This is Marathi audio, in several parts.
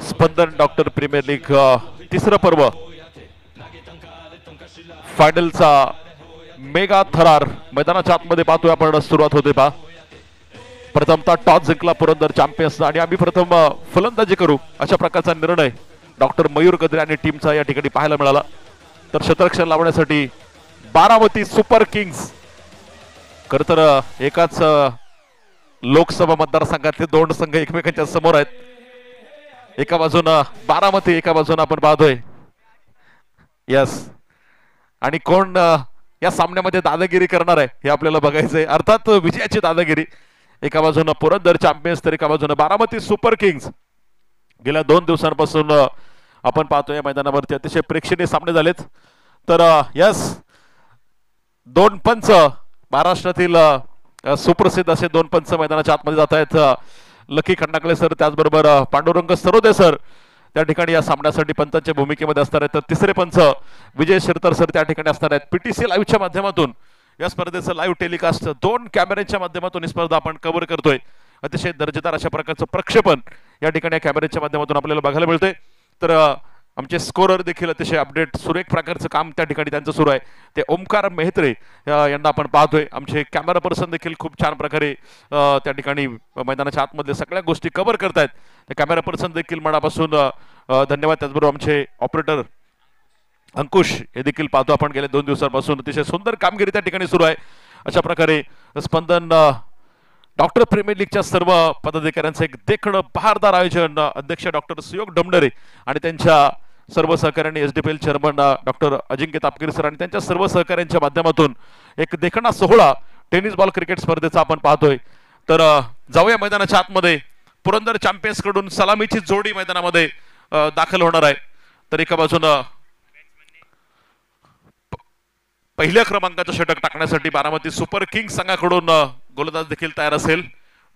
स्पंदन डॉक्टर प्रीमियर लीग तिसरं पर्व फायनलचा मेगा थरार मैदानाच्या आतमध्ये पाहतोय आपण. सुरुवात होते पहा. प्रथमतः टॉस जिंकला पुरंदर चॅम्पियन्स आणि आम्ही प्रथम फलंदाजी करू अशा प्रकारचा निर्णय डॉक्टर मयूर गद्रे आणि टीमचा या ठिकाणी पाहायला मिळाला. तर शतरक्षण लावण्यासाठी बारामती सुपर किंग्स खरं तर एकाच लोकसभा मतदारसंघातले दोन संघ एकमेकांच्या समोर आहेत. एका बाजूनं बारामती, एका बाजूनं आपण पाहतोय यस. आणि कोण या सामन्यामध्ये दादागिरी करणार आहे हे आपल्याला बघायचंय. अर्थात विजयाची दादागिरी. एका बाजूनं पुरंदर चॅम्पियन्स तर एका बाजूनं बारामती सुपर किंग्स. गेल्या 2 दिवसांपासून आपण पाहतोय मैदानावरती अतिशय प्रेक्षणीय सामने झालेत. तर यस, 2 पंच महाराष्ट्रातील सुप्रसिद्ध असे 2 पंच मैदानाच्या आतमध्ये जात आहेत. लकी खंडाकळे सर, त्याचबरोबर पांडुरंग सरोदे सर त्या ठिकाणी या सामन्यासाठी पंचांच्या भूमिकेमध्ये असणार आहेत. तर तिसरे पंच विजय शिरतर सर त्या ठिकाणी असणार आहेत. पीटीसी लाईव्हच्या माध्यमातून या स्पर्धेचं लाईव्ह टेलिकास्ट 2 कॅमेऱ्याच्या माध्यमातून ही स्पर्धा आपण कव्हर करतोय. अतिशय दर्जेदार अशा प्रकारचं प्रक्षेपण या ठिकाणी कॅमेऱ्याच्या माध्यमातून आपल्याला बघायला मिळतंय. तर आमचे स्कोरर देखील अतिशय अपडेट सुरेख प्रकारचं काम त्या ठिकाणी त्यांचं सुरू आहे. ते ओमकार मेहत्रे यांना आपण पाहतोय. आमचे कॅमेरा पर्सन देखील खूप छान प्रकारे त्या ठिकाणी मैदानाच्या आतमधल्या सगळ्या गोष्टी कव्हर करतायत. त्या कॅमेरा पर्सन देखील मनापासून धन्यवाद. त्याचबरोबर आमचे ऑपरेटर अंकुश हे देखील पाहतो आपण. गेल्या 2 दिवसांपासून अतिशय सुंदर कामगिरी त्या ठिकाणी सुरू आहे. अशा प्रकारे स्पंदन डॉक्टर प्रीमियर लीगच्या सर्व पदाधिकाऱ्यांचं एक देखणं बहारदार आयोजन अध्यक्ष डॉक्टर सुयोग डमडरे आणि त्यांच्या सर्व सहकाऱ्यांनी, एसडीपीएल चेअरमन डॉक्टर अजिंक्य तापकीर सर आणि त्यांच्या सर्व सहकाऱ्यांच्या माध्यमातून एक देखणा सोहळा टेनिस बॉल क्रिकेट स्पर्धेचा आपण पाहतोय. तर जाऊया मैदानाच्या आतमध्ये. पुरंदर चॅम्पियन्स कडून सलामीची जोडी मैदानामध्ये दाखल होणार आहे. तर एका बाजूनं पहिल्या क्रमांकाचं षटक टाकण्यासाठी बारामती सुपर किंग्स संघाकडून गोलंदाज देखील तयार असेल.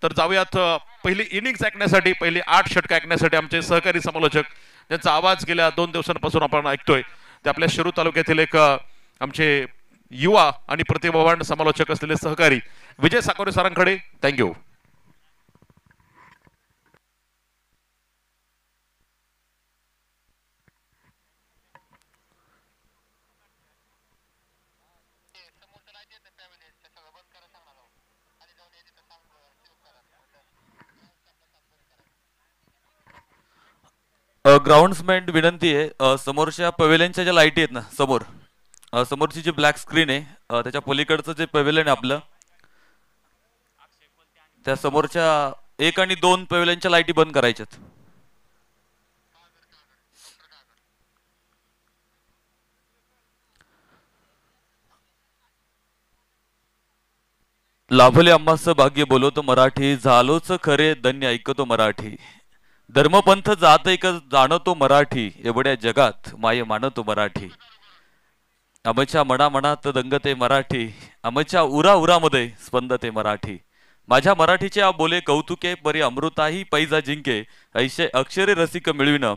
तर जाऊयात पहिली इनिंग्स ऐकण्यासाठी, पहिली 8 षटक ऐकण्यासाठी आमचे सहकारी समालोचक ज्यांचा आवाज गेल्या 2 दिवसांपासून आपण ऐकतोय ते आपल्या शिरूर तालुक्यातील एक आमचे युवा आणि प्रतिभावान समालोचक असलेले सहकारी विजय साकोरे सरांकडे. थँक्यू. ग्राउंड्समॅन विनंती आहे, समोरच्या पवेलियनच्या ज्या लाईटी आहेत ना समोर, समोरची जी ब्लॅक स्क्रीन आहे त्याच्या पलीकडचं जे पवेलियन आहे आपलं, त्या समोरच्या 1 आणि 2 पवेलियनच्या लाईटी बंद करायच्यात. लाभले आम्हाचं भाग्य बोलवतो मराठी, झालोच खरे धन्य ऐकतो मराठी. धर्मपंथ जात एक जाणतो मराठी, एवढ्या जगात माय मानतो मराठी. आमच्या मनामनात दंगते मराठी, आमच्या उरा उरामध्ये स्पंदते मराठी. माझ्या मराठीच्या बोले कौतुके, परी अमृताही पैजा जिंके, ऐशे अक्षरे रसिक मिळविन.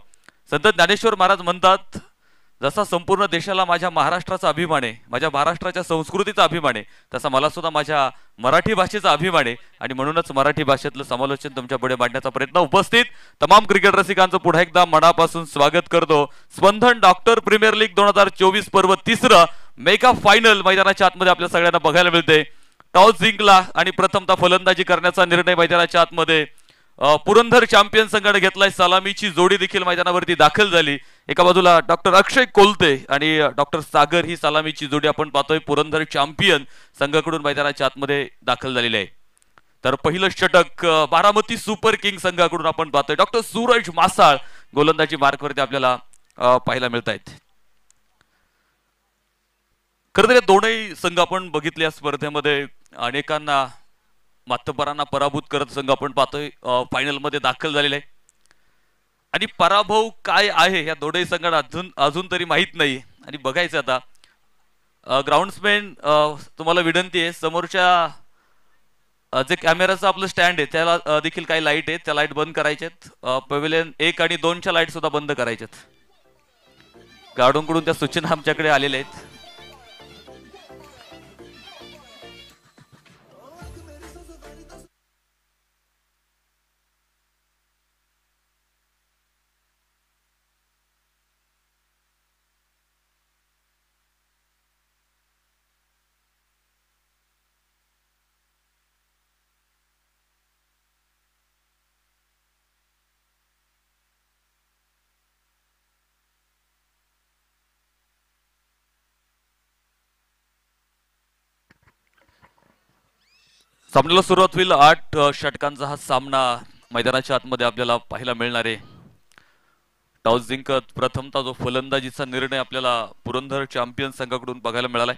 संत ज्ञानेश्वर महाराज म्हणतात, जसा संपूर्ण देशाला माझ्या महाराष्ट्राचा अभिमान आहे, माझ्या महाराष्ट्राच्या संस्कृतीचा अभिमान आहे, तसा मला सुद्धा माझ्या मराठी भाषेचा अभिमान आहे. आणि म्हणूनच मराठी भाषेतलं समालोचन तुमच्या पुढे मांडण्याचा प्रयत्न. उपस्थित तमाम क्रिकेट रसिकांचं पुन्हा एकदा मनापासून स्वागत करतो. स्पंदन डॉक्टर प्रीमियर लीग 2024 पर्व 3 मेगा फायनल मैदानाच्या आतमध्ये आपल्या सगळ्यांना बघायला मिळते. टॉस जिंकला आणि प्रथमतः फलंदाजी करण्याचा निर्णय मैदानाच्या आतमध्ये पुरंदर चॅम्पियन संघाने घेतलाय. सलामीची जोडी देखील मैदानावरती दाखल झाली. एका बाजूला डॉक्टर अक्षय कोलते आणि डॉक्टर सागर ही सलामीची जोडी आपण पाहतोय पुरंदर चॅम्पियन संघाकडून मैदानाच्या आतमध्ये दाखल झालेली आहे. तर पहिलं षटक बारामती सुपर किंग संघाकडून आपण पाहतोय. डॉक्टर सूरज मासाळ गोलंदाजी मार्कवरती आपल्याला पाहायला मिळत आहेत. खरं तर दोनही संघ आपण बघितले या स्पर्धेमध्ये अनेकांना मातब्बरांना पराभूत करत संघ आपण पाहतोय फायनल मध्ये दाखल झालेला आहे. आणि पराभव काय आहे या दोनही संघांना अजून तरी माहित नाही. आणि बघायचं आता ग्राउंड्समॅन तुम्हाला विनंती आहे, समोरच्या जे कॅमेराचं आपलं स्टँड आहे त्याला देखील काही लाईट आहेत, त्या लाईट बंद करायच्यात. पवेलियन 1 आणि 2च्या लाईट सुद्धा बंद करायच्यात. गार्डूंकडून त्या सूचना आमच्याकडे आलेल्या आहेत. सामन्याला सुरुवात होईल. 8 षटकांचा हा सामना मैदानाच्या आतमध्ये आपल्याला पाहायला मिळणार आहे. टॉस जिंकत प्रथमतः जो फलंदाजीचा निर्णय आपल्याला पुरंदर चॅम्पियन संघाकडून बघायला मिळालाय.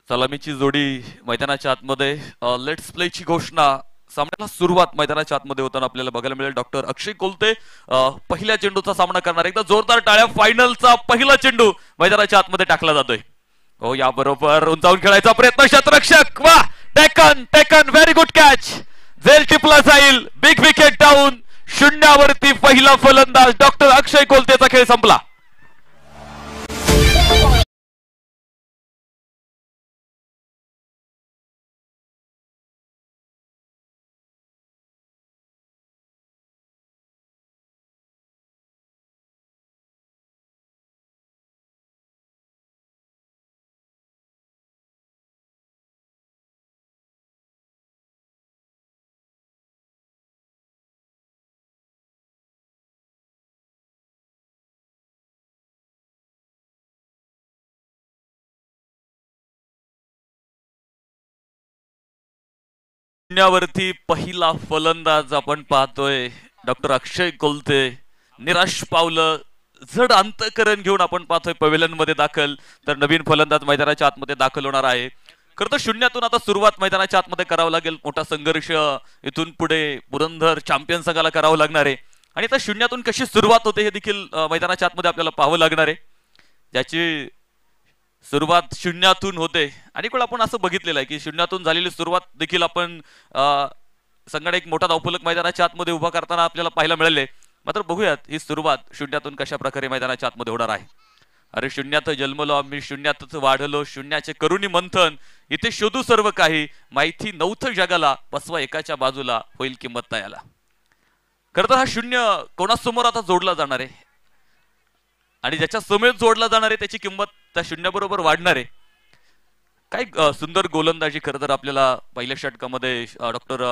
सलामीची जोडी मैदानाच्या आतमध्ये. लेट्स प्लेची घोषणा. सामन्याला सुरुवात मैदानाच्या आतमध्ये होताना आपल्याला बघायला मिळेल. डॉक्टर अक्षय कोलते पहिल्या चेंडूचा सामना करणार. एकदा जोरदार टाळ्या. फायनलचा पहिला चेंडू मैदानाच्या आतमध्ये टाकला जातोय. हो, याबरोबर उंचावून खेळायचा प्रयत्न. क्षेत्ररक्षक वा, taken taken, very good catch. झेल टिपला जाईल. Big wicket down. शून्यावरती पहिला फलंदाज डॉक्टर अक्षय कोलतेचा खेळ संपला. शून्यावरती पहिला फलंदाज आपण पाहतोय डॉक्टर अक्षय कोलते. निराश पावलं, जड अंतकरण घेऊन आपण पाहतोय पवेलियन मध्ये दाखल. तर नवीन फलंदाज मैदानाच्या आतमध्ये दाखल होणार आहे. खरं तर शून्यातून आता सुरुवात मैदानाच्या आतमध्ये करावं लागेल. मोठा संघर्ष इथून पुढे पुरंदर चॅम्पियन संघाला करावं लागणार आहे. आणि आता शून्यातून कशी सुरुवात होते हे देखील मैदानाच्या आतमध्ये आपल्याला पाहावं लागणार आहे. ज्याची सुरुवात शून्यातून होते. आणि कोण आपण असं बघितलेलं आहे की शून्यातून झालेली सुरुवात देखील आपण संघाने एक मोठा धावफलक मैदानाच्या आतमध्ये उभा करताना आपल्याला पाहायला मिळाले. मात्र बघूयात ही सुरुवात शून्यातून कशा प्रकारे मैदानाच्या आतमध्ये होणार आहे. अरे शून्यात जन्मलो आम्ही, शून्यातच वाढलो, शून्याचे करुणी मंथन, इथे शोधू सर्व काही, माहिती नव्हतं जगाला, बसवा एकाच्या बाजूला, होईल किंमत तयाला. खरं तर हा शून्य कोणासमोर आता जोडला जाणार आहे आणि ज्याच्या समेत जोडला जाणार आहे त्याची किंमत त्या शून्याबरोबर वाढणार आहे. काय सुंदर गोलंदाजी खरं तर आपल्याला पहिल्या षटकामध्ये डॉक्टर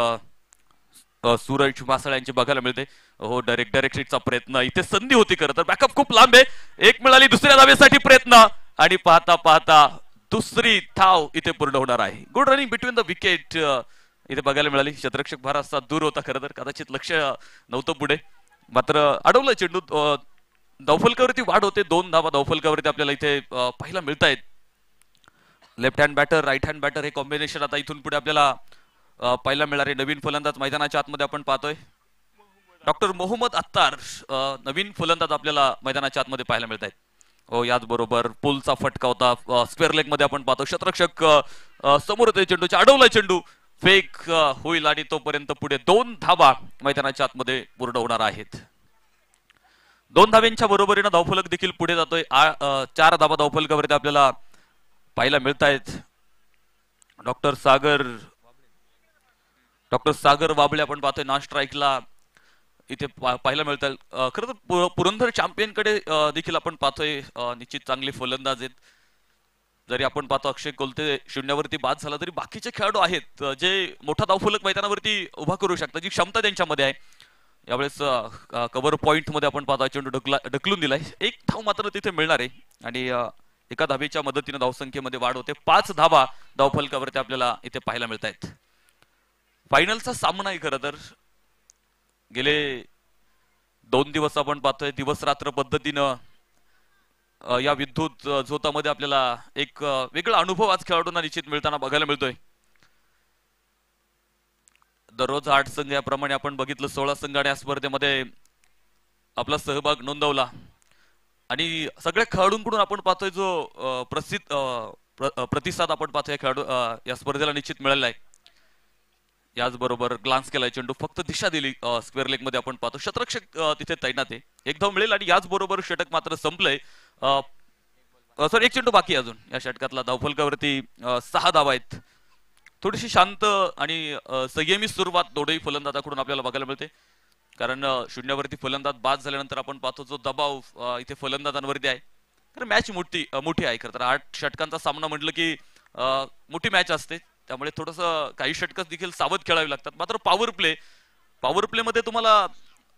सूरज मासाळ यांची बघायला मिळते. हो, डायरेक्ट प्रयत्न, इथे संधी होती. खरं तर बॅकअप खूप लांब आहे. एक मिळाली दुसऱ्या धावेसाठी प्रयत्न आणि पाहता पाहता दुसरी धाव इथे पूर्ण होणार आहे. Good running between the wicket इथे बघायला मिळाली. क्षेत्ररक्षक बराचसा दूर होता. खरं तर कदाचित लक्ष नव्हतं पुढे, मात्र अडवलं चेंडू. धावफलकावरती वाढ होते. 2 धावा धावफलकावरती आपल्याला इथे पाहायला मिळत आहेत. Left hand batter, right hand batter हे कॉम्बिनेशन आता इथून पुढे आपल्याला पाहायला मिळणार आहे. नवीन फलंदाज मैदानाच्या आतमध्ये आपण पाहतोय डॉक्टर मोहम्मद अत्तार. नवीन फलंदाज आपल्याला मैदानाच्या आतमध्ये पाहायला मिळत आहेत. हो, याचबरोबर पुलचा फटका होता. स्क्वेअर लेग मध्ये आपण पाहतो. क्षेत्ररक्षक समोर होते चेंडूच्या, अडवला चेंडू, फेक होईल आणि तोपर्यंत पुढे 2 धावा मैदानाच्या आतमध्ये पूर्ण होणार आहेत. 2 धाव्यांच्या बरोबरीनं धावफलक देखील पुढे जातोय. 4 धावा धावफलकावरती आपल्याला पाहायला मिळत आहेत. डॉक्टर सागर वाबळे आपण पाहतोय नॉन स्ट्राईकला इथे पाहायला मिळतात. खरं तर पुरंदर चॅम्पियन कडे देखील आपण पाहतोय निश्चित चांगले फलंदाज आहेत. जरी आपण पाहतो अक्षय कोलते शून्यावरती बाद झाला तरी बाकीचे खेळाडू आहेत जे मोठा धावफलक मैदानावरती उभा करू शकतात, जी क्षमता त्यांच्यामध्ये आहे. यावेळेस कव्हर पॉइंट मध्ये आपण पाहतो चेंडू ढकलून दिलाय. 1 धाव मात्र तिथे मिळणार आहे आणि एका धावेच्या मदतीने धावसंख्येमध्ये वाढ होते. 5 धावा धावफलकावरती आपल्याला इथे पाहायला मिळत आहेत. फायनलचा सामना आहे. खरं तर गेले 2 दिवस आपण पाहतोय दिवस रात्र पद्धतीनं या विद्युत झोतामध्ये आपल्याला एक वेगळा अनुभव आज खेळाडूंना निश्चित मिळताना बघायला मिळतोय. दररोज 8 संघ याप्रमाणे आपण बघितलं. 16 संघाने या स्पर्धेमध्ये आपला सहभाग नोंदवला आणि सगळ्या खेळाडूंकडून आपण पाहतोय जो प्रतिसाद आपण पाहतोय खेळाडू या स्पर्धेला निश्चित मिळालेला आहे. याचबरोबर ग्लान्स केलाय चेंडू, फक्त दिशा दिली. स्क्वेअर लेग मध्ये आपण पाहतो क्षेत्ररक्षक तिथे तैनात आहे. 1 धाव मिळेल आणि याचबरोबर षटक मात्र संपलंय. सॉरी, 1 चेंडू बाकी अजून या षटकातला. धावफलकावरती 6 धावा आहेत. थोडीशी शांत आणि संयमी सुरुवात दोन्ही फलंदाजाकडून आपल्याला बघायला मिळते. कारण शून्यावरती फलंदाज बाद झाल्यानंतर आपण पाहतो जो दबाव इथे फलंदाजांवरती आहे. कारण मॅच मोठी आहे. खरं तर 8 षटकांचा सामना म्हटलं की मोठी मॅच असते. त्यामुळे थोडंसं काही षटकं देखील सावध खेळावी लागतात. मात्र पॉवर प्ले मध्ये तुम्हाला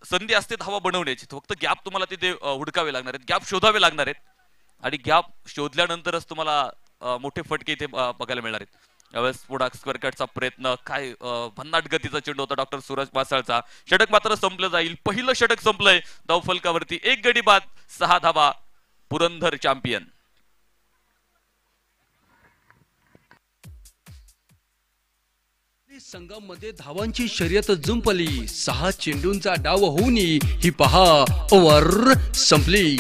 संधी असते धावा बनवण्याची. फक्त गॅप तुम्हाला तिथे हुडकावे लागणार आहेत, गॅप शोधावे लागणार आहेत आणि गॅप शोधल्यानंतरच तुम्हाला मोठे फटके इथे बघायला मिळणार आहेत. यावेळेस पुढा स्क्वेअर कटचा प्रयत्न, काय भन्नाट गतीचा चेंडू होता डॉक्टर सूरज मासाळचा. षटक मात्र संपलं जाईल. पहिलं षटक संपलंय धावफलकावरती. 1 गडी बाद 6 धावा, पुरंदर चॅम्पियन. संघामध्ये धावांची शर्यत जुंपली. 6 चेंडूंचा डाव होऊन ही पहा ओव्हर संपली.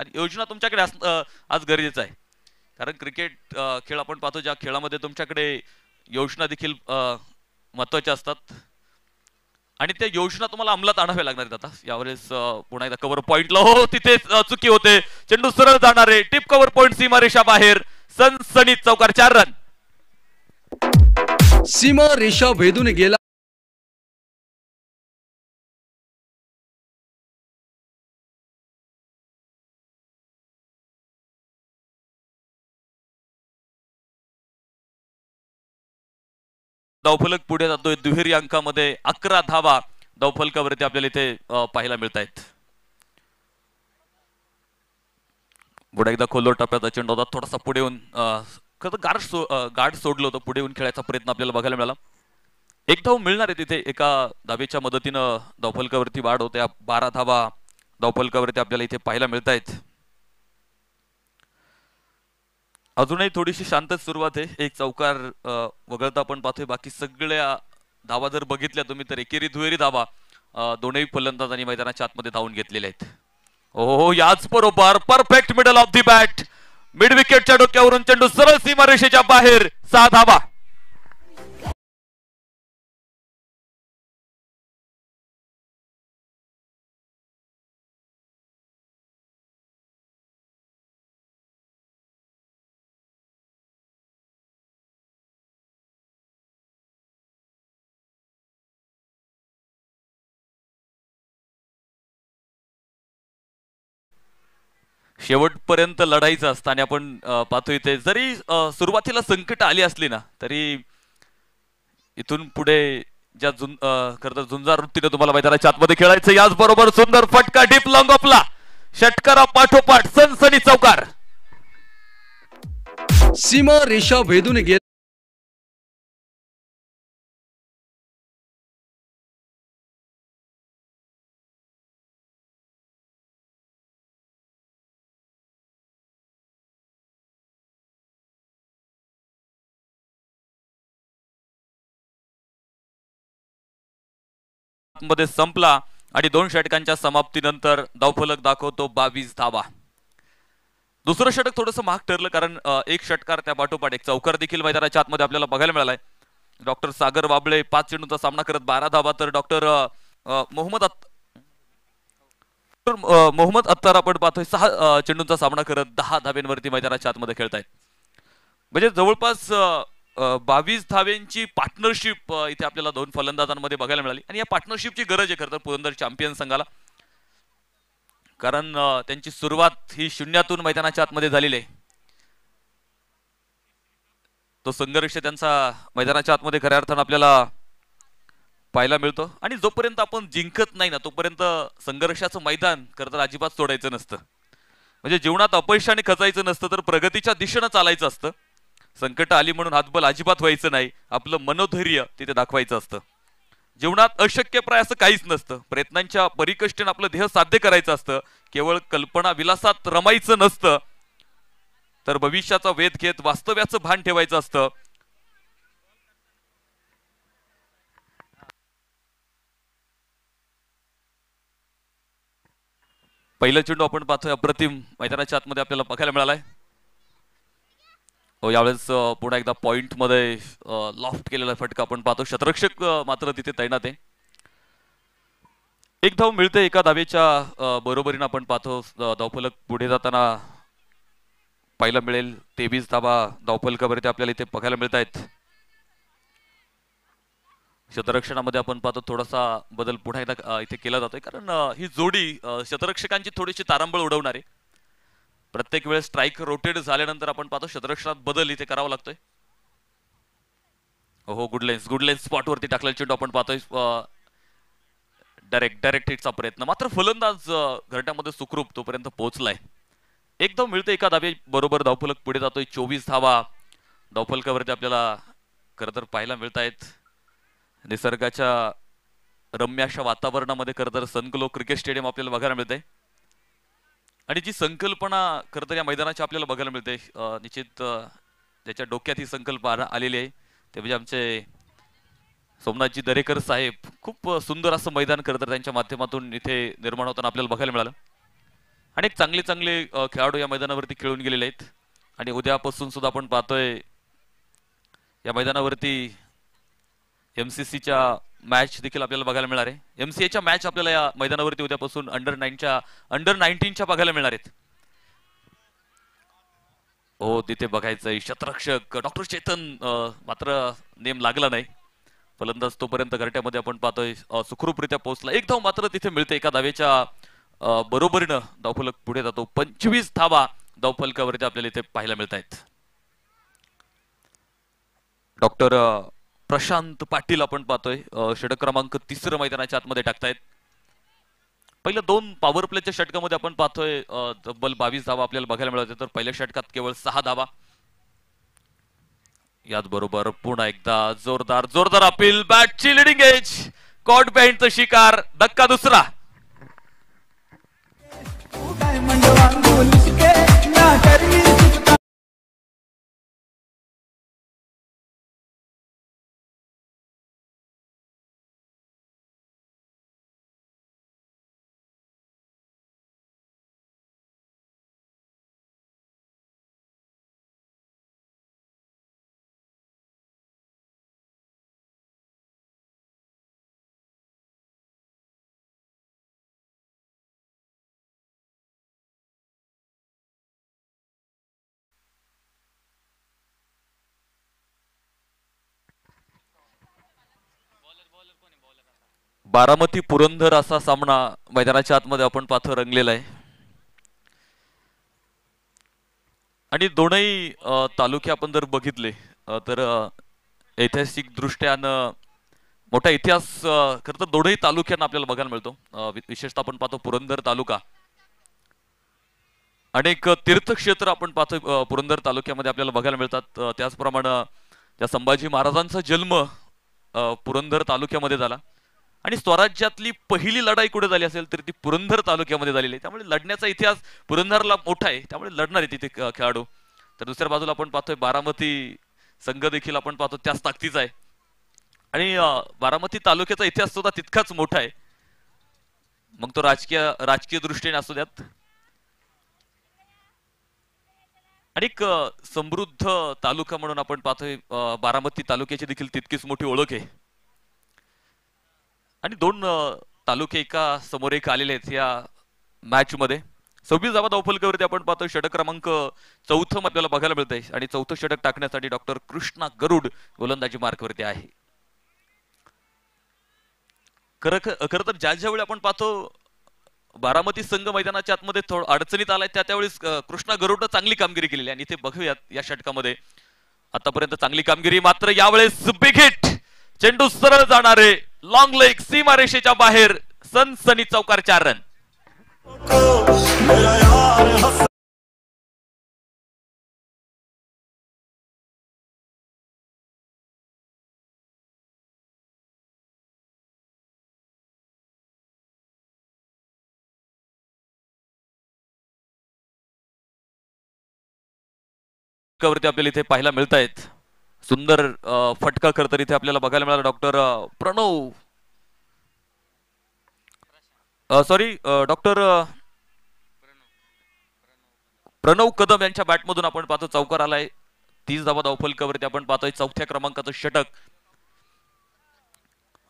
आणि योजना तुमच्याकडे आज गरजेचं आहे. कारण क्रिकेट खेळ आपण पाहतो, ज्या खेळामध्ये तुमच्याकडे योजना देखील महत्वाच्या असतात आणि त्या योजना तुम्हाला अंमलात आणाव्या लागणार आहेत. आता यावेळेस पुन्हा एकदा कव्हर पॉइंटला, हो तिथे चुकी होते. चेंडू सरळ जाणारे, टिप कव्हर पॉइंट, सीमारेषा बाहेर, सनसनीत चौकार, 4 रन. सीमा रेषा भेदून गेला. धावफलक पुढे जातोय. दुहेरी अंकामध्ये 11 धावा धावफलकावरती आपल्याला इथे पाहायला मिळत आहेत. पुढे एकदा खोलवर टप्प्याचा चेंडू होता, थोडासा पुढे येऊन गार्ड सोडलं होतं, पुढे येऊन खेळायचा प्रयत्न आपल्याला बघायला मिळाला. एक धाव मिळणार आहे तिथे. एका धावेच्या मदतीनं धावफलकावरती वाढ होते. 12 धावा धावफलकावरती आपल्याला इथे पाहायला मिळत आहेत. अजूनही थोडीशी शांत सुरुवात आहे. एक चौकार वगळता आपण पाहतोय. बाकी सगळ्या धावा जर बघितल्या तुम्ही तर एकेरी दुहेरी धावा दोनही फलंदाजांनी मैदानाच्या आतमध्ये धावून घेतलेल्या आहेत. हो, याच बरोबर perfect middle of the bat, mid विकेटच्या डोक्यावरून चेंडू सरळ सीमारेषेच्या बाहेर, 6 धावा. शेवटपर्यंत लढाईचं असतं आणि आपण पाहतो इथे जरी सुरुवातीला संकट आली असली ना तरी इथून पुढे ज्या खरं तर झुंजार वृत्तीने तुम्हाला मैदानाच्या आतमध्ये खेळायचं. याच बरोबर सुंदर फटका डीप लॉंग ऑफला, षटकारा पाठोपाठ सनसनी चौकार. सीमा रेषा भेदून गेला. मध्ये संपला आणि 2 षटकांच्या समाप्तीनंतर धावफलक दाखवतो 22 धावा. दुसरं षटक थोडंसं महाग ठरलं कारण एक षटकार त्या पाठोपाठ एक चौकार देखील मैदानाच्या आतमध्ये आपल्याला बघायला मिळालाय. डॉक्टर सागर वाबळे 5 चेंडूंचा सामना करत 12 धावा, तर डॉक्टर मोहम्मद मोहम्मद अत्तार आपण पाहतोय 6 चेंडूंचा सामना करत 10 धाब्यांवरती मैदानाच्या आतमध्ये खेळतायत. म्हणजे जवळपास 22 धाब्यांची पार्टनरशिप इथे आपल्याला दोन फलंदाजांमध्ये बघायला मिळाली आणि या पार्टनरशिपची गरज आहे खरं तर पुरंदर चॅम्पियन संघाला. कारण त्यांची सुरुवात ही शून्यातून मैदानाच्या आतमध्ये झालेली आहे. तो संघर्ष त्यांचा मैदानाच्या आतमध्ये खऱ्या अर्थानं आपल्याला पाहायला मिळतो आणि जोपर्यंत आपण जिंकत नाही ना तोपर्यंत संघर्षाचं मैदान खरं तर अजिबात सोडायचं नसतं. म्हणजे जीवनात अपयशाने खचायचं नसतं तर प्रगतीच्या दिशेनं चालायचं असतं. संकट आली म्हणून हातबल अजिबात व्हायचं नाही. आपलं मनोधैर्य तिथे दाखवायचं असतं. जीवनात अशक्यप्राय असं काहीच नसतं. प्रयत्नांच्या परिकष्टेने आपलं ध्येय साध्य करायचं असतं. केवळ कल्पना विलासात रमायचं नसतं तर भविष्याचा वेध घेत वास्तव्याचं भान ठेवायचं असतं. पहिला चेंडू आपण पाहतोय अप्रतिम मैदानाच्या आतमध्ये आपल्याला बघायला मिळालाय. यावेळेस पुन्हा एकदा पॉइंट मध्ये लॉफ्ट केलेला फटका आपण पाहतो. शतरक्षक मात्र तिथे तैनात आहे. एक धाव मिळते एका धावेच्या बरोबरीने आपण पाहतो. धावफलक पुढे जाताना पाहायला मिळेल 23 धावा धावफलकावरती आपल्याला इथे बघायला मिळत आहेत. शतरक्षणामध्ये आपण पाहतो थोडासा बदल पुन्हा एकदा इथे केला जातोय कारण ही जोडी शतरक्षकांची थोडीशी तारांबळ उडवणार आहे. प्रत्येक वेळेस स्ट्राईक रोटेट झाल्यानंतर आपण पाहतो शतरक्षणात बदल इथे करावा लागतोय. हो गुड लेन्स स्पॉटवरती टाकलेला चेंडू आपण पाहतोय. डायरेक्ट हिटचा प्रयत्न मात्र फलंदाज घरट्यामध्ये सुखरूप तोपर्यंत पोहोचलाय. एक धाव मिळते एका धावे बरोबर धावफलक पुढे जातोय. 24 धावा धावफलकावरती आपल्याला खरं तर पाहायला मिळत आहेत. निसर्गाच्या रम्य अशा वातावरणामध्ये खरं तर सनग्लो क्रिकेट स्टेडियम आपल्याला बघायला मिळतंय आणि जी संकल्पना खरं तर या मैदानाची आपल्याला बघायला मिळते निश्चित त्याच्या डोक्यात ही संकल्पना आलेली आहे ते म्हणजे आमचे सोमनाथजी दरेकर साहेब. खूप सुंदर असं मैदान खरं तर त्यांच्या माध्यमातून इथे निर्माण होताना आपल्याला बघायला मिळालं. अनेक चांगले खेळाडू या मैदानावरती खेळून गेलेले आहेत आणि उद्यापासून सुद्धा आपण पाहतोय या मैदानावरती MCCच्या मॅच देखील आपल्याला बघायला मिळणार आहे. MCAच्या मॅच आपल्याला या मैदानावरती उद्यापासून अंडर 19च्या बघायला मिळणार आहेत. हो तिथे बघायचंय शतरक्षक डॉक्टर चेतन मात्र नेम लागला नाही. फलंदाज तोपर्यंत घरट्यामध्ये आपण पाहतोय सुखरूपरित्या पोहोचला. एक धाव मात्र तिथे मिळते एका धावेच्या बरोबरीनं धावफलक पुढे जातो. 25 धावा धावफलकावरती आपल्याला इथे पाहायला मिळत आहेत. डॉक्टर प्रशांत पाटील आपण पाहतोय षटक क्रमांक 3 मैदानाच्या आतमध्ये टाकतायत. पहिल्या 2 पॉवर प्लेच्या षटकामध्ये आपण पाहतोय तब्बल 22 धावा आपल्याला बघायला मिळत तर पहिल्या षटकात केवळ 6 धावा. याच बरोबर पुन्हा एकदा जोरदार अपील बॅटची लिडिंग एज कॉट बँडचा शिकार. धक्का दुसरा. बारामती पुरंदर असा सामना मैदानाच्या आतमध्ये आपण पाहतो रंगलेला आहे आणि दोनही तालुके आपण जर बघितले तर ऐतिहासिक दृष्ट्यानं मोठा इतिहास खरं तर दोनही तालुक्यांना आपल्याला बघायला मिळतो. विशेषतः आपण पाहतो पुरंदर तालुका अनेक तीर्थक्षेत्र आपण पाहतो पुरंदर तालुक्यामध्ये आपल्याला बघायला मिळतात. त्याचप्रमाणे त्या संभाजी महाराजांचा जन्म पुरंदर तालुक्यामध्ये झाला आणि स्वराज्यातली पहिली लढाई कुठे झाली असेल तर ती पुरंदर तालुक्यामध्ये झालेली आहे. त्यामुळे लढण्याचा इतिहास पुरंदरला मोठा आहे. त्यामुळे लढणार आहे तिथे खेळाडू. तर दुसऱ्या बाजूला आपण पाहतोय बारामती संघ देखील आपण पाहतो त्याच ताकदीचा आहे आणि बारामती तालुक्याचा इतिहास सुद्धा तितकाच मोठा आहे. मग तो राजकीय दृष्टीने असू द्यात. आणि समृद्ध तालुका म्हणून आपण पाहतोय बारामती तालुक्याची देखील तितकीच मोठी ओळख आहे आणि 2 तालुके एका समोर एक आलेले आहेत. या मॅच मध्ये 26 धावा धावफलकावरती आपण पाहतोय. षटक क्रमांक 4 आपल्याला बघायला मिळतंय आणि 4थं षटक टाकण्यासाठी डॉक्टर कृष्णा गरुड गोलंदाजी मार्कवरती आहे. खरं तर ज्यावेळी आपण पाहतो बारामती संघ मैदानाच्या आतमध्ये थोडं अडचणीत आलाय त्यावेळेस कृष्णा गरुडनं चांगली कामगिरी केलेली आणि इथे बघूयात या षटकामध्ये आतापर्यंत चांगली कामगिरी. मात्र यावेळेस बिग हिट, चेंडू सरळ जाणारे लॉंग लेग सीमारेषेच्या बाहेर, सनसनी चौकार 4 रन. वरती आपल्याला इथे पाहायला मिळत आहेत. सुंदर फटका खर तर इथे आपल्याला बघायला मिळाला. डॉक्टर प्रणव कदम यांच्या बॅटमधून आपण पाहतो चौकार आलाय. 30 धावा धावफलकावरती आपण पाहतोय. 4थ्या क्रमांकाचं षटक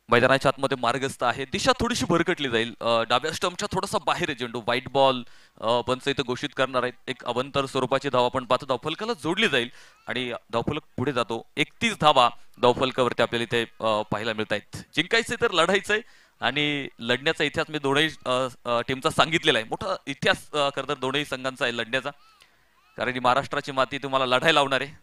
मैदानाच्या आतमध्ये मार्गस्थ आहे. दिशा थोडीशी भरकटली जाईल. डाव्या स्टंपच्या थोडासा बाहेर आहे चेंडू. व्हाईट बॉल पंच इथं घोषित करणार आहेत. एक अवंतर स्वरूपाची धाव आपण पाहतो धावफलकाला जोडली जाईल आणि धावफलक पुढे जातो. 31 धावा धावफलकावरती आपल्याला इथे पाहायला मिळत आहेत. जिंकायचंय तर लढायचंय आणि लढण्याचा इतिहास मी दोन्ही टीमचा सांगितलेला आहे. मोठा इतिहास खरं तर दोन्ही संघांचा आहे लढण्याचा, कारण ही महाराष्ट्राची माती तुम्हाला लढायला लावणार आहे.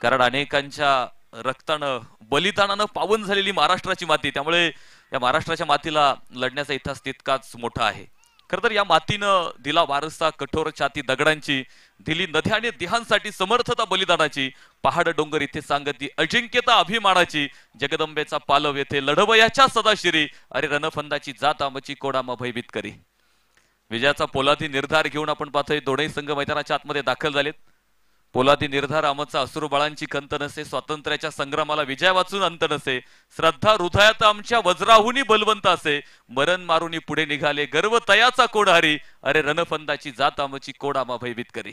कारण अनेकांच्या रक्तानं बलिदानानं पावन झालेली महाराष्ट्राची माती, त्यामुळे या महाराष्ट्राच्या मातीला लढण्याचा इतिहास तितकाच मोठा आहे. खर तर या मातीनं दिला वारसा कठोर छाती दगडांची, दिली नद्या आणि देहांसाठी समर्थता बलिदानाची, पहाड डोंगर इथे सांगती अजिंक्यता अभिमानाची, जगदंबेचा पालव येथे लढवयाच्या सदाशिरी, अरे रणफंदाची जात आमची कोडामा भयभीत करी. विजयाचा पोलादी निर्धार घेऊन आपण पाहतोय दोन्ही संघ मैदानाच्या आतमध्ये दाखल झालेत. पोलादी निर्धार आमचा अश्रुबाळांची खंत नसे, स्वातंत्र्याच्या संग्रामाला विजय वाचून अंत नसे, श्रद्धा हृदयात आमच्या वज्राहुनी बलवंत असे, मरण मारुनी पुढे निघाले गर्व तयाचा कोडहारी, अरे रणफंदाची जात आमची कोडामा भयभीत करी.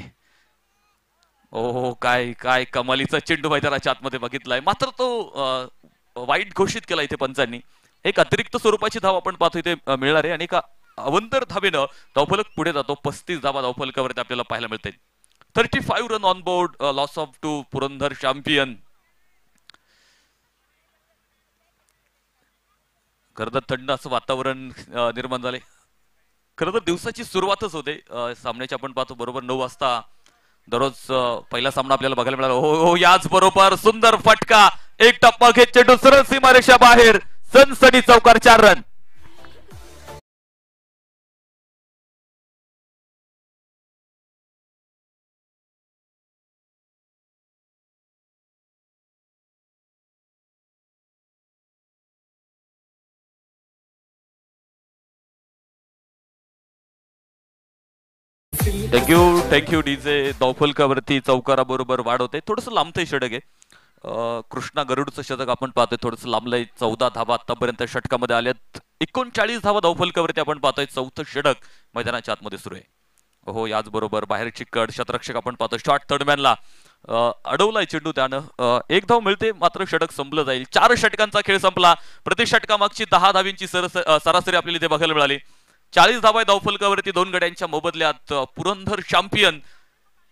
ओ काय काय कमालीचा चेंडू मैदानाच्या आतमध्ये बघितलाय. मात्र तो वाईट घोषित केला इथे पंचांनी. एक अतिरिक्त स्वरूपाची धाव आपण पाहतो इथे मिळणार आहे आणि एका अवंतर धावेनं धावफलक पुढे जातो. 35 धावा धावफलकावरती आपल्याला पाहायला मिळते. 35 run on board, loss of 2, Purandar champion. खरं तर थंड असं वातावरण निर्माण झाले. खरं तर दिवसाची सुरुवातच होते. सामन्याची आपण पाहतो बरोबर 9 वाजता दररोज पहिला सामना आपल्याला बघायला मिळाला. हो याच बरोबर सुंदर फटका, एक टप्पा घेत चेंडू सरळ सीमारेषा बाहेर, सनसनी चौकार 4 रन. Thank you DJ. धावफलकावरती चौकारा बरोबर वाढ होते. थोडस लांबतंय षटक आहे. कृष्णा गरुडचं षटक आपण पाहतोय थोडस लांबलंय. 14 धावा आतापर्यंत षटकामध्ये आल्यात. 39 धावा धावफलकावरती आपण पाहतोय. 4थं षटक मैदानाच्या आतमध्ये सुरू आहे. हो याच बरोबर बाहेर चिक्कड शतरक्षक आपण पाहतोय. शॉर्ट थर्डमॅनला अडवलाय चेंडू त्यानं. 1 धाव मिळते मात्र षटक संपलं जाईल. 4 षटकांचा खेळ संपला. प्रति षटकामागची 10 धावींची सरासरी आपल्याला इथे बघायला मिळाली. 40 धावा धावफलकावरती 2 गड्यांच्या मोबदल्यात पुरंदर चॅम्पियन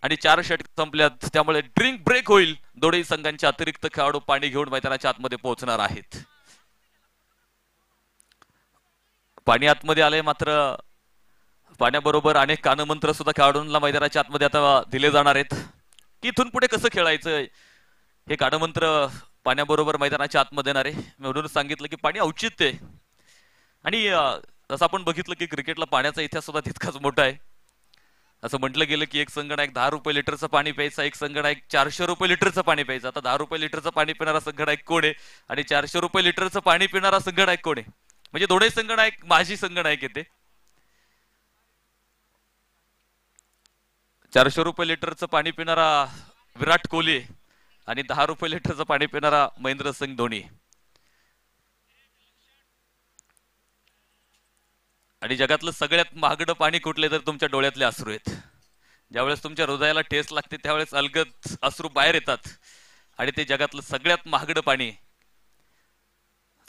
आणि 4 षटक संपल्यात. त्यामुळे ड्रिंक ब्रेक होईल. दोन्ही संघांचे अतिरिक्त खेळाडू पाणी घेऊन मैदानाच्या आतमध्ये पोहोचणार आहेत. पाणी आतमध्ये आले मात्र पाण्याबरोबर अनेक कानमंत्र सुद्धा खेळाडूंना मैदानाच्या आतमध्ये आता दिले जाणार आहेत की इथून पुढे कसं खेळायचं. हे कानमंत्र पाण्याबरोबर मैदानाच्या आतमध्ये येणार आहे. म्हणून सांगितलं की पाणी औचित्य आहे आणि जसं आपण बघितलं की क्रिकेटला पाण्याचा इतिहास सुद्धा तितकाच मोठा आहे. असं म्हटलं गेलं की एक संघनायक 10 रुपये लिटरचं पाणी प्यायचा, एक संघनायक 400 रुपये लिटरचं पाणी प्यायचं. आता 10 रुपये लिटरचं पाणी पिणारा संघनायक कोण आहे आणि 400 रुपये लिटरचं पाणी पिणारा संघनायक कोण आहे. म्हणजे दोन्ही संघनायक माजी संघनायक येते. 400 रुपये लिटरचं पाणी पिणारा विराट कोहली आणि 10 रुपये लिटरचं पाणी पिणारा महेंद्रसिंग धोनी. आणि जगातलं सगळ्यात महागडं पाणी कुठले तर तुमच्या डोळ्यातले अश्रू आहेत. ज्यावेळेस तुमच्या हृदयाला ठेस लागते त्यावेळेस अलगद अश्रू बाहेर येतात आणि ते जगातलं सगळ्यात महागडं पाणी.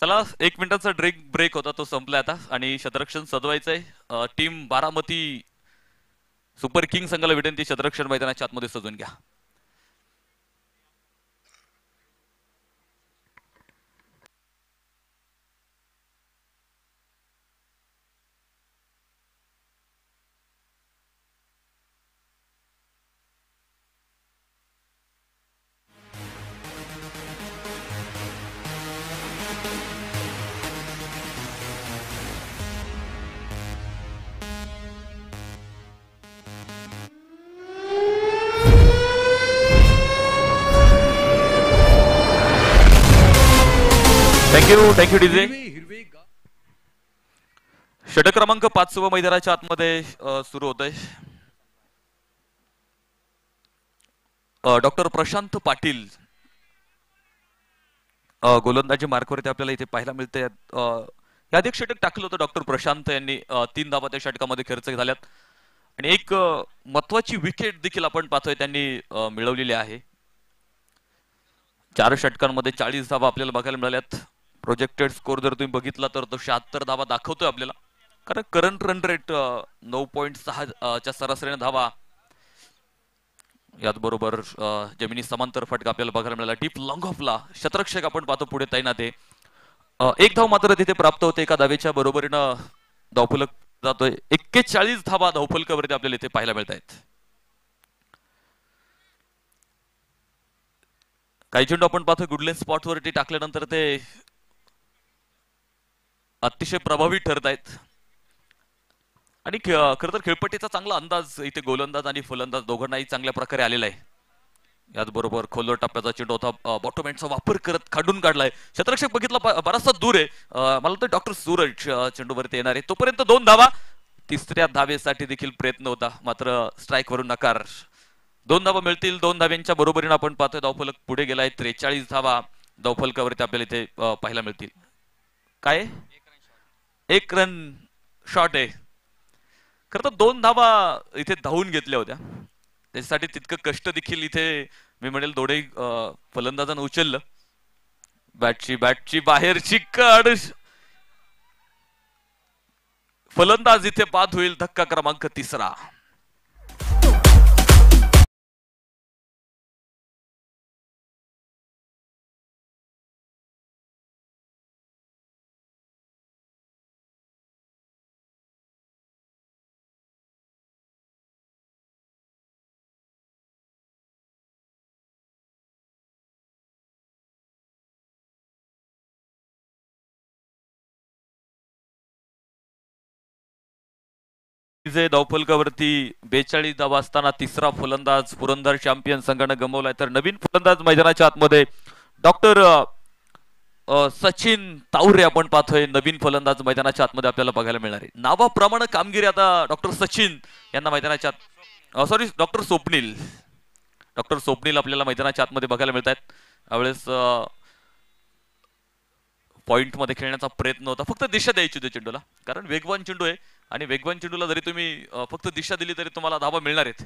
चला 1 मिनिटाचा ब्रेक होता तो संपलाय आता आणि शतरक्षण सजवायचंय. टीम बारामती सुपर किंग संघाला विनंती शतरक्षण मैदानाच्या आतमध्ये सजवून घ्या. Thank you DJ. हिरवे षटक क्रमांक 5 मैदानाच्या आतमध्ये सुरू होत आहे. डॉक्टर प्रशांत पाटील गोलंदाजी मार्कवरती आपल्याला इथे पाहायला मिळते. यात एक षटक टाकलं होतं डॉक्टर प्रशांत यांनी. 3 धावा त्या षटकामध्ये खर्च झाल्यात आणि एक महत्वाची विकेट देखील आपण पाहतोय त्यांनी मिळवलेली आहे. 4 षटकांमध्ये 40 धावा आपल्याला बघायला मिळाल्यात. प्रोजेक्टेड स्कोर जर तुम्ही बघितला तर तो 76 धावा दाखवतोय आपल्याला. कारण करंट रन रेट 9.6 च्या सरासरीने धावा. याच बरोबर जमिनी समांतर फटका आपल्याला बघायला मिळाला. डीप लॉंग ऑफला शतरक्षक आपण पाहतो पुढे तैनात आहे. 1 धाव मात्र तिथे प्राप्त होते. एका धावेच्या बरोबरीनं धावफलक जातोय. 41 धावा धावफलकावरती आपल्याला इथे पाहायला मिळत आहेत. काही चेंडू आपण पाहतो गुडलेन स्पॉट वरती टाकल्यानंतर ते अतिशय प्रभावी ठरत आहेत. आणि खरं तर खेळपट्टीचा चांगला अंदाज इथे गोलंदाज आणि फलंदाज दोघांनाही चांगल्या प्रकारे आलेला आहे. याचबरोबर खोलवर टप्प्याचा चेंडू होता. बॉटम एंडचा वापर करत काढून काढलाय. शतरक्षक बघितला बराचसा दूर आहे. मला वाटतं डॉक्टर सूरज चेंडूवरती येणार आहे. तोपर्यंत 2 धावा. तिसऱ्या धावेसाठी देखील प्रयत्न होता मात्र स्ट्राईक वरून नकार. 2 धावा मिळतील. 2 धाव्यांच्या बरोबरीने आपण पाहतोय धावफलक पुढे गेलाय. 43 धावा धावफलकावरती आपल्याला इथे पाहायला मिळतील. काय 1 रन शॉट आहे. खरं तर 2 धावा इथे धावून घेतल्या होत्या. त्याच्यासाठी तितकं कष्ट देखील इथे मी म्हणेल दोडे फलंदाजानं उचललं. बॅटची बाहेरची कड. फलंदाज इथे बाद होईल. धक्का क्रमांक 3. धावफलकावरती 42 धावा असताना 3रा फलंदाज पुरंदर चॅम्पियन संघानं गमावलाय. तर नवीन फलंदाज मैदानाच्या आतमध्ये डॉक्टर सचिन तावरे आपण पाहतोय. नवीन फलंदाज मैदानाच्या आतमध्ये आपल्याला बघायला मिळणार आहे. नावाप्रमाणे कामगिरी आता डॉक्टर सचिन यांना मैदानाच्या डॉक्टर स्वप्नील आपल्याला मैदानाच्या आतमध्ये बघायला मिळत आहेत. यावेळेस पॉइंट मध्ये खेळण्याचा प्रयत्न होता. फक्त दिशा द्यायची होती चेंडूला. कारण वेगवान चेंडू आहे आणि वेगवान चेंडूला जरी तुम्ही फक्त दिशा दिली तरी तुम्हाला धावा मिळणार आहेत.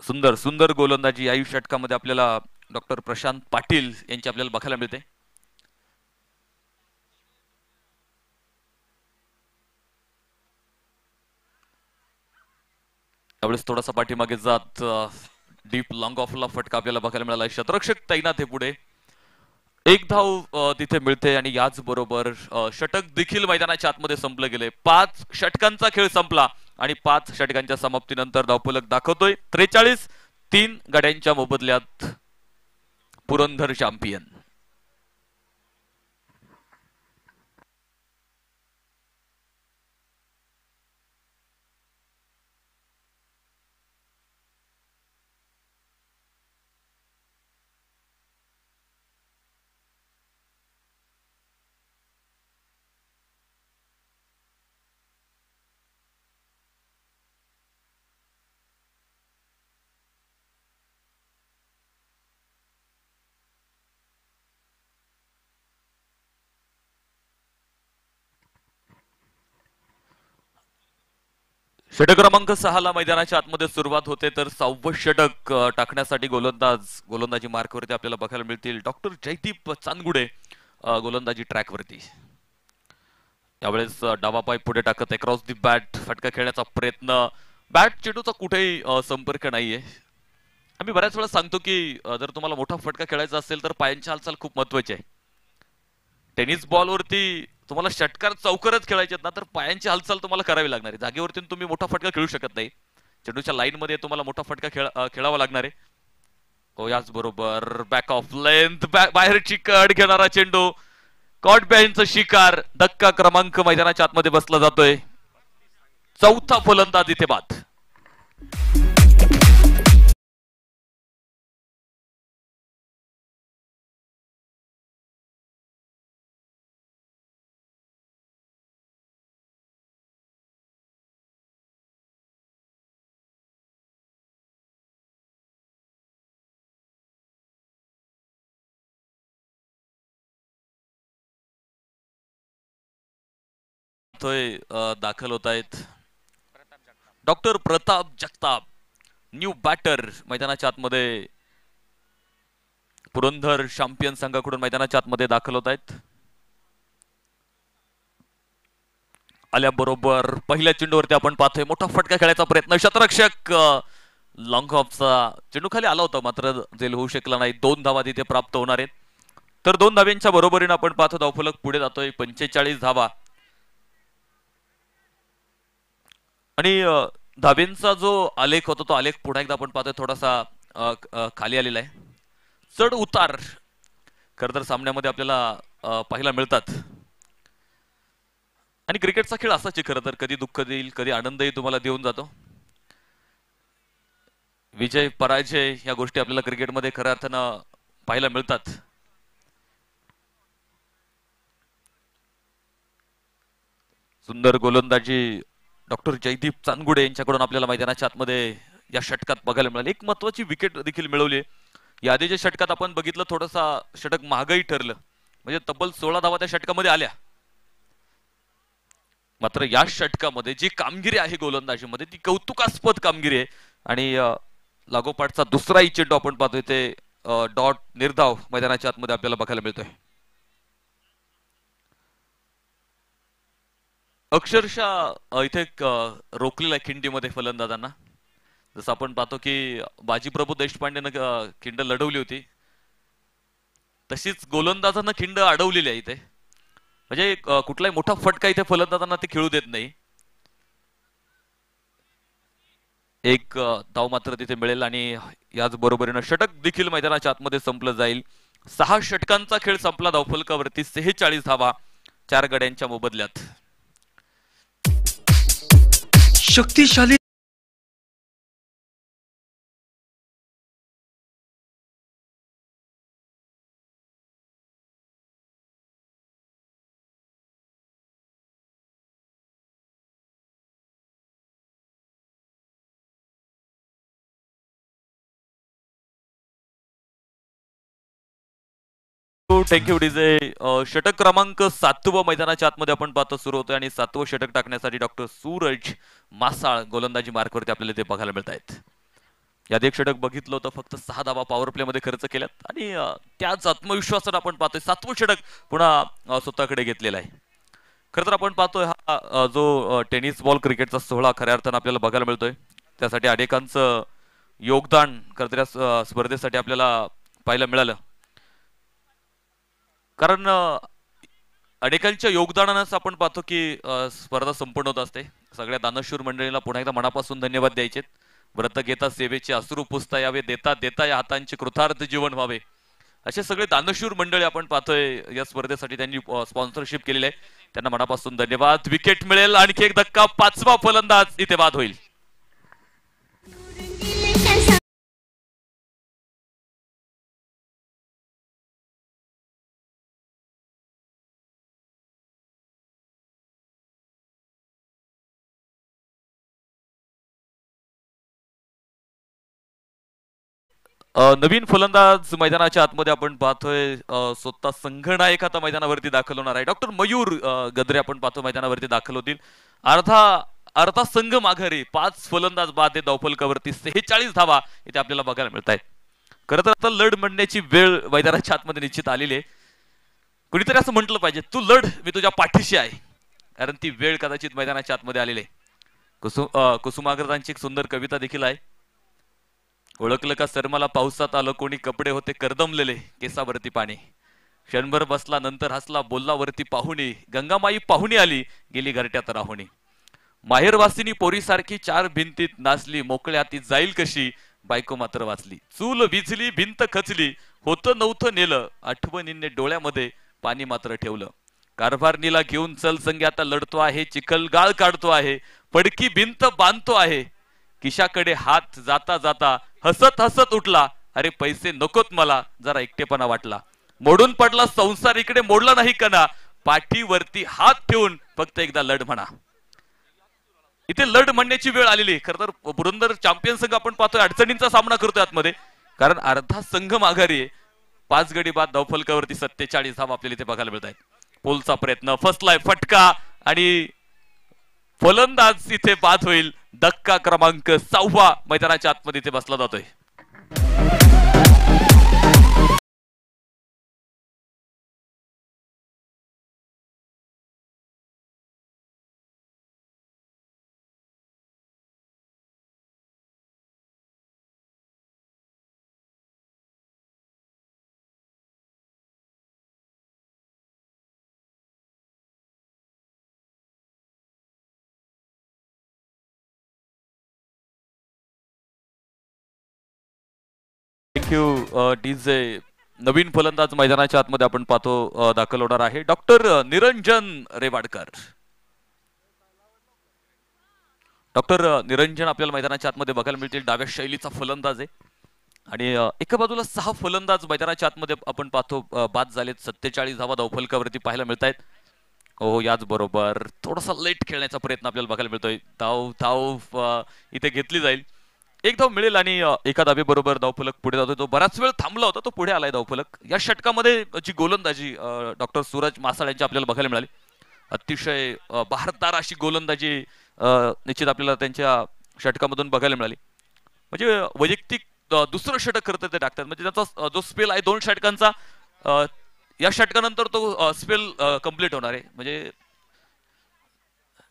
सुंदर गोलंदाजी या षटकामध्ये आपल्याला डॉक्टर प्रशांत पाटील यांची आपल्याला बघायला मिळते. त्यावेळेस थोडासा पाठीमागे जात डीप लॉंग ऑफला फटका आपल्याला बघायला मिळाला. शतरक्षक तैनात आहे पुढे. 1 धाव तिथे मिळते आणि याच बरोबर षटक देखील मैदानाच्या आतमध्ये संपलं गेले. 5 षटकांचा खेळ संपला आणि 5 षटकांच्या समाप्तीनंतर धावफलक दाखवतोय 43. 3 गड्यांच्या मोबदल्यात पुरंदर चॅम्पियन. षटक क्रमांक 6 ला मैदानाच्या आतमध्ये सुरुवात होते तर 6वं षटक टाकण्यासाठी गोलंदाजी मार्कवरती आपल्याला बघायला मिळतील डॉक्टर जयदीप चांदगुडे गोलंदाजी ट्रॅकवरती। यावेळेस डावा पाय पुढे टाकत अक्रॉस दी बॅट फटका खेळण्याचा प्रयत्न, बॅट चेंडूचा कुठेही संपर्क नाहीये। आम्ही बऱ्याच वेळा सांगतो की जर तुम्हाला मोठा फटका खेळायचा असेल तर पायांची हालचाल खूप महत्त्वाची आहे। टेनिस बॉलवरती तुम्हाला षटकार चौकरच खेळायचे ना तर पायांची हालचाल तुम्हाला करावी लागणार आहे। जागेवरती तुम्ही मोठा फटका खेळू शकत नाही, चेंडूच्या लाईन मध्ये तुम्हाला मोठा फटका खेळावा लागणार आहे। हो, याच बरोबर बॅक ऑफ लेंथ बाहेरची कड घेणारा चेंडू, कॉट बॅनचा शिकार, धक्का क्रमांक मैदानाच्या आतमध्ये बसला जातोय। चौथा फलंदाज इथे बाद। दाखल होत आहेत doctor Pratap Jagtap, new batter मैदानाच्या आतमध्ये पुरंदर चॅम्पियन संघाकडून मैदानाच्या आतमध्ये दाखल होत आहेत। आल्याबरोबर पहिल्या चेंडूवरती आपण पाहतोय मोठा फटका खेळायचा प्रयत्न, शतरक्षक लॉंग ऑफचा चेंडू खाली आला होता मात्र झेल होऊ शकला नाही। 2 धावा तिथे प्राप्त होणार आहेत तर 2 धाव्यांच्या बरोबरीने आपण पाहतो धावफलक पुढे जातोय 45 धावा। आणि धाब्यांचा जो आलेख होता तो आलेख पुन्हा एकदा आपण पाहतोय थोडासा खाली आलेला आहे। चढ उतार खरं तर सामन्यामध्ये आपल्याला पाहायला मिळतात आणि क्रिकेटचा खेळ असाच आहे खरं तर, कधी दुःख देईल कधी आनंदही तुम्हाला देऊन जातो। विजय पराजय या गोष्टी आपल्याला क्रिकेटमध्ये खऱ्या अर्थानं पाहायला मिळतात। सुंदर गोलंदाजी डॉक्टर जयदीप चांदगुडे यांच्याकडून आपल्याला मैदानाच्या आतमध्ये या षटकात बघायला मिळाली। एक महत्वाची विकेट देखील मिळवली। या आधीच्या षटकात आपण बघितलं थोडासा षटक महागही ठरलं, म्हणजे तब्बल 16 धावा त्या षटकामध्ये आल्या, मात्र या षटकामध्ये जी कामगिरी आहे गोलंदाजीमध्ये ती कौतुकास्पद कामगिरी आहे। आणि लागोपाठचा दुसराही चेंडू आपण पाहतोय ते डॉट निर्धाव मैदानाच्या आतमध्ये आपल्याला बघायला मिळतोय। अक्षरशः इथे रोखलेला खिंडीमध्ये फलंदाजांना, जसं आपण पाहतो की बाजीप्रभू देशपांडेनं खिंड लढवली होती तशीच गोलंदाजांना खिंड अडवलेली आहे इथे, म्हणजे कुठलाही मोठा फटका इथे फलंदाजांना ते खेळू देत नाही। एक धाव मात्र तिथे मिळेल आणि याच बरोबरीनं षटक देखील मैदानाच्या आतमध्ये संपलं जाईल। 6 षटकांचा खेळ संपला, धावफलकावरती 46 धावा 4 गड्यांच्या मोबदल्यात। शक्तिशाली थँक्यू डीजे। षटक क्रमांक 7 मैदानाच्या आतमध्ये आपण पाहतो सुरू होतोय आणि 7वं षटक टाकण्यासाठी डॉक्टर सूरज मासाळ गोलंदाजी मार्कवरती आपल्याला ते बघायला मिळत आहेत। यात एक षटक बघितलं होतं, फक्त 6 धावा पॉवर प्ले मध्ये खर्च केल्यात आणि त्याच आत्मविश्वासाने आपण पाहतोय 7वं षटक पुन्हा स्वतःकडे घेतलेला आहे। खरं तर आपण पाहतोय हा जो टेनिस बॉल क्रिकेटचा सोहळा खऱ्या अर्थानं आपल्याला बघायला मिळतोय, त्यासाठी अनेकांचं योगदान खरं तर या स्पर्धेसाठी आपल्याला पाहायला मिळालं, कारण अनेकांच्या योगदानानंच आपण पाहतो की स्पर्धा संपन्न होत असते। सगळ्या दानशूर मंडळीला पुन्हा एकदा मनापासून धन्यवाद द्यायचे। व्रत घेता सेवेचे अश्रू पुसता यावे, देता देता या हातांचे कृतार्थ जीवन व्हावे, असे सगळे दानशूर मंडळी आपण पाहतोय या स्पर्धेसाठी त्यांनी स्पॉन्सरशिप केलेली आहे, त्यांना मनापासून धन्यवाद। विकेट मिळेल, आणखी एक धक्का, 5वा फलंदाज इथे बाद होईल। नवीन फलंदाज मैदानाच्या आतमध्ये आपण पाहतोय स्वतः संघनायक आता मैदानावरती दाखल होणार आहे। डॉक्टर मयूर गद्रे आपण पाहतो मैदानावरती दाखल होतील। अर्धा अर्धा संघ माघारी, 5 फलंदाज बाद आहे धावफलकावरती, 46 धावा इथे आपल्याला बघायला मिळत आहेत. खरं तर आता लढ म्हणण्याची वेळ मैदानाच्या आतमध्ये निश्चित आलेली आहे. कुणीतरी असं म्हटलं पाहिजे, तू लढ, मी तुझ्या पाठीशी आहे, कारण ती वेळ कदाचित मैदानाच्या आतमध्ये आलेली आहे. कुसुमाग्रजांची एक सुंदर कविता देखील आहे. ओळखलं का सर मला पावसात आलं कोणी, कपडे होते करदमलेले केसावरती पाणी, क्षणभर बसला नंतर हसला बोलला वरती पाहुणी, गंगामाई पाहुणी आली गेली घरट्यात राहुणी, माहेरवासिनी पोरीसारखी 4 भिंतीत नाचली, मोकळ्या ती जाईल कशी बायको मात्र वाचली, चूल विझली भिंत खचली, होतं नव्हतं नेलं, आठवणींनी डोळ्यामध्ये पाणी मात्र ठेवलं, कारभारणीला घेऊन चल संगे आता लढतो आहे, चिखल गाळ काढतो आहे, पडकी भिंत बांधतो आहे, किशाकडे हात जाता जाता हसत हसत उठला, अरे पैसे नकोत मला जरा एकटेपणा वाटला, मोडून पडला संसार इकडे मोडला नाही कणा, पाठीवरती हात ठेवून फक्त एकदा लढ म्हणा. इथे लढ म्हणण्याची वेळ आलेली. खर तर पुरंदर चॅम्पियन संघ आपण पाहतोय अडचणींचा सामना करतोय आतमध्ये, कारण अर्धा संघ माघारी आहे. 5 गडी बाद धावफलकावरती 47 धावा आपल्याला इथे बघायला मिळत आहेत. पोलचा प्रयत्न फसलाय, फटका आणि फलंदाज इथे बाद होईल. धक्का क्रमांक 6 मैदानाच्या आतमध्ये इथे बसला जातोय. Thank you DJ. नवीन फलंदाज मैदानाच्या आतमध्ये आपण पाहतो दाखल होणार आहे डॉक्टर निरंजन रेवाडकर. डॉक्टर निरंजन आपल्याला मैदानाच्या आतमध्ये बघायला मिळतील. डाव्या शैलीचा फलंदाज आहे आणि एका बाजूला 6 फलंदाज मैदानाच्या आतमध्ये आपण पाहतो बाद झालेत. 47 धावा धावफलकावरती पाहायला मिळत आहेत. हो, याच बरोबर थोडासा लेट खेळण्याचा प्रयत्न आपल्याला बघायला मिळतोय. धाव इथे घेतली जाईल. एक धाव मिळेल आणि एका धावे बरोबर धावफलक पुढे जातोय. तो बराच वेळ थांबला होता, तो पुढे आलाय धावफलक. या षटकामध्ये जी गोलंदाजी डॉक्टर सूरज मासाळ यांची आपल्याला बघायला मिळाली. अतिशय बहारदार अशी गोलंदाजी निश्चित आपल्याला त्यांच्या षटकामधून बघायला मिळाली. म्हणजे वैयक्तिक दुसरं षटक करतात ते टाकतात. म्हणजे त्याचा जो स्पेल आहे 2 षटकांचा, या षटकानंतर तो स्पेल कंप्लीट होणार आहे. म्हणजे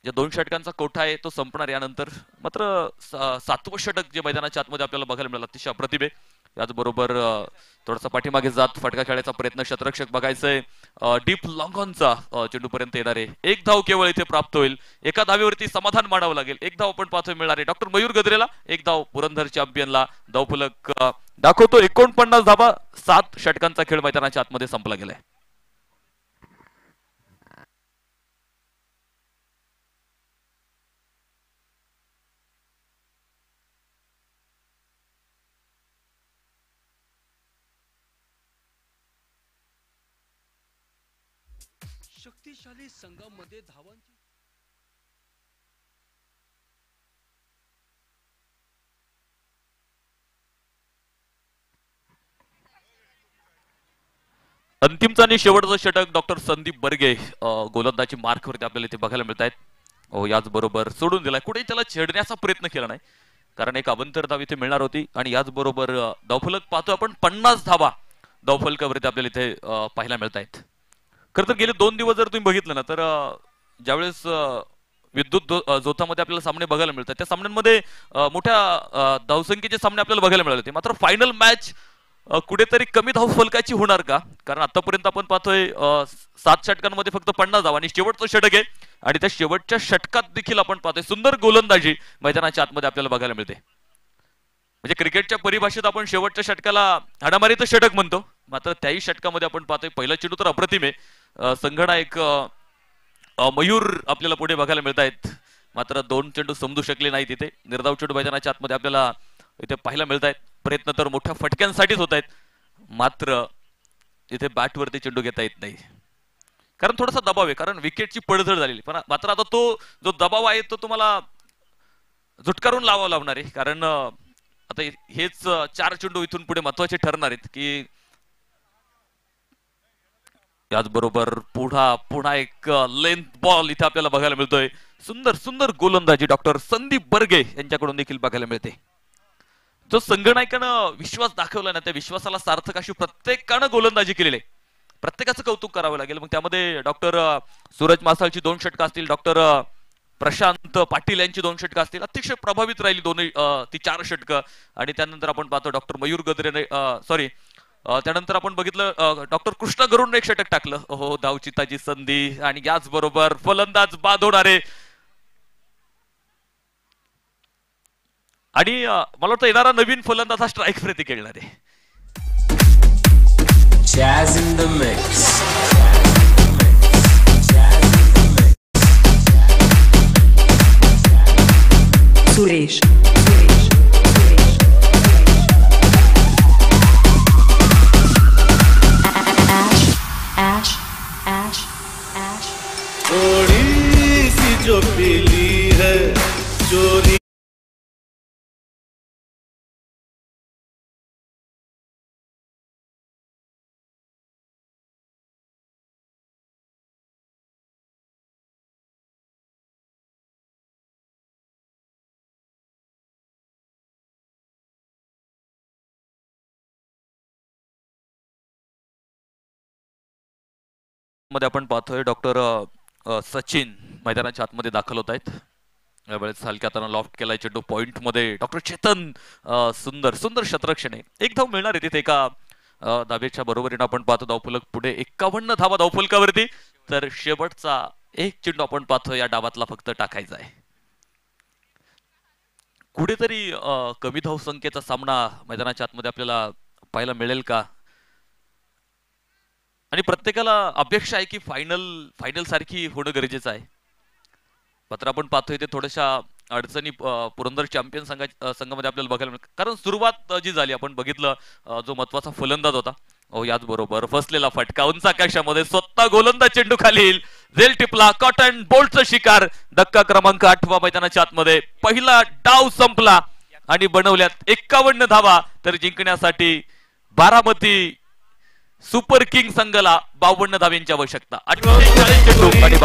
जे 2 षटकांचा कोठा आहे तो संपणार यानंतर. मात्र 7वं षटक जे मैदानाच्या आतमध्ये आपल्याला बघायला मिळालं अतिशय अप्रतिम आहे. याचबरोबर थोडासा पाठीमागे जात फटका खेळायचा प्रयत्न क्षेत्ररक्षक बघायचंय. डीप लॉंग ऑनचा चेंडू पर्यंत येणार आहे. 1 धाव केवळ इथे प्राप्त होईल. एका धावेवरती समाधान मानावं लागेल. 1 धाव आपण पाहतोय मिळणार आहे डॉक्टर मयूर गद्रेला. 1 धाव पुरंदर चॅम्पियनला. धावफलक दाखवतो 49 धावा. 7 षटकांचा खेळ मैदानाच्या आतमध्ये संपला गेलाय. शक्तिशाली संघामध्ये धावांची अंतिमचा आणि शेवटचं षटक डॉक्टर संदीप बर्गे गोलंदाजी मार्कवरती आपल्याला इथे बघायला मिळत आहेत. हो, याचबरोबर सोडून दिलाय. कुठेही त्याला छेडण्याचा प्रयत्न केला नाही, कारण एक अवंतर धाव इथे मिळणार होती. आणि याचबरोबर धावफलक पाहतो आपण 50 धावा धावफलकावरती आपल्याला इथे पाहायला मिळत आहेत. खरं तर गेले 2 दिवस जर तुम्ही बघितलं ना, तर ज्यावेळेस विद्युत झोतामध्ये आपल्याला सामने बघायला मिळतात, त्या सामन्यांमध्ये मोठ्या धावसंख्येचे सामने आपल्याला बघायला मिळाले होते. मात्र फायनल मॅच कुठेतरी कमी धावफलकाची होणार का? कारण आतापर्यंत आपण पाहतोय 7 षटकांमध्ये फक्त 50 धावा आणि शेवटचं षटक आहे. आणि त्या शेवटच्या षटकात देखील आपण पाहतोय सुंदर गोलंदाजी मैदानाच्या आतमध्ये आपल्याला बघायला मिळते. म्हणजे क्रिकेटच्या परिभाषेत आपण शेवटच्या षटकाला हाणामारीचं षटक म्हणतो. मात्र त्याही षटकामध्ये आपण पाहतोय पहिला चेंडू तर अप्रतिम आहे. संघनायक मयूर आपल्याला पुढे बघायला मिळत आहेत. मात्र 2 चेंडू समजू शकले नाहीत. इथे निर्धाव चेंडू मैदानाच्या आतमध्ये आपल्याला इथे पाहायला मिळत आहेत. प्रयत्न तर मोठ्या फटक्यांसाठीच होत आहेत, मात्र इथे बॅटवरती चेंडू घेता येत नाही, कारण थोडासा दबाव आहे. कारण विकेटची पडझड झालेली. पण मात्र आता तो जो दबाव आहे तो तुम्हाला झुटकारून लावावा लागणार आहे. कारण आता हेच 4 चेंडू इथून पुढे महत्वाचे ठरणार आहेत. की याचबरोबर पुन्हा एक लेंथ बॉल इथे आपल्याला बघायला मिळतोय. सुंदर सुंदर गोलंदाजी डॉक्टर संदीप बर्गे यांच्याकडून देखील बघायला मिळते. जो संघनायकानं विश्वास दाखवला ना, त्या विश्वासाला सार्थक अशी प्रत्येकानं गोलंदाजी केलेली आहे. प्रत्येकाचं कौतुक करावं लागेल. मग त्यामध्ये डॉक्टर सूरज मासाळची 2 षटकं असतील, डॉक्टर प्रशांत पाटील यांची 2 षटकं असतील. अतिशय प्रभावित राहिली दोन्ही ती 4 षटकं. आणि त्यानंतर आपण पाहतो डॉक्टर मयूर गद्रेने त्यानंतर आपण बघितलं डॉक्टर कृष्णा गरुडने 1 षटक टाकलं. हो, धावचिताची संधी. आणि याचबरोबर फलंदाज बाद होणारे आणि मला वाटतं येणारा नवीन फलंदाज हा स्ट्राईक प्रति खेळणार आहे. Jazz in the mix. Suresh. Ash. थोड़ी सी जो पीली है चोरी मध्ये आपण पाहतोय डॉक्टर सचिन मैदानाच्या आतमध्ये दाखल होत आहेत. यावेळेस हलक्या हाताने लॉफ्ट केलाय चेंडू पॉइंट मध्ये. डॉक्टर चेतन सुंदर सुंदर शतरक्षण आहे. 1 धाव मिळणार आहे तिथे एका धावेच्या बरोबरीने. आपण पाहतो धावफलक पुढे 51 धावा धावफलकावरती. तर शेवटचा 1 चेंडू आपण पाहतो या डावातला फक्त टाकायचा आहे. कुठेतरी कमी धावसंख्येचा सामना मैदानाच्या आतमध्ये आपल्याला पाहायला मिळेल का? आणि प्रत्येकाला अपेक्षा आहे की फायनल सारखी होणं गरजेचं आहे. मात्र आपण पाहतोय ते थोड्याशा अडचणी पुरंदर चॅम्पियन संघामध्ये आपल्याला बघायला मिळत. कारण सुरुवात जी झाली आपण बघितलं, जो महत्वाचा फलंदाज होता याचबरोबर फसलेला फटका उंच आकाशामध्ये, स्वतः गोलंदाज चेंडू खाली झेल टिपला. कॉटन बोल्टचा शिकार. धक्का क्रमांक 8 मैदानाच्या आतमध्ये. पहिला डाव संपला आणि बनवल्यात 51 धावा. तर जिंकण्यासाठी बारामती सुपर किंग संघाला 52 धावांची आवश्यकता. 48 चेंडू आणि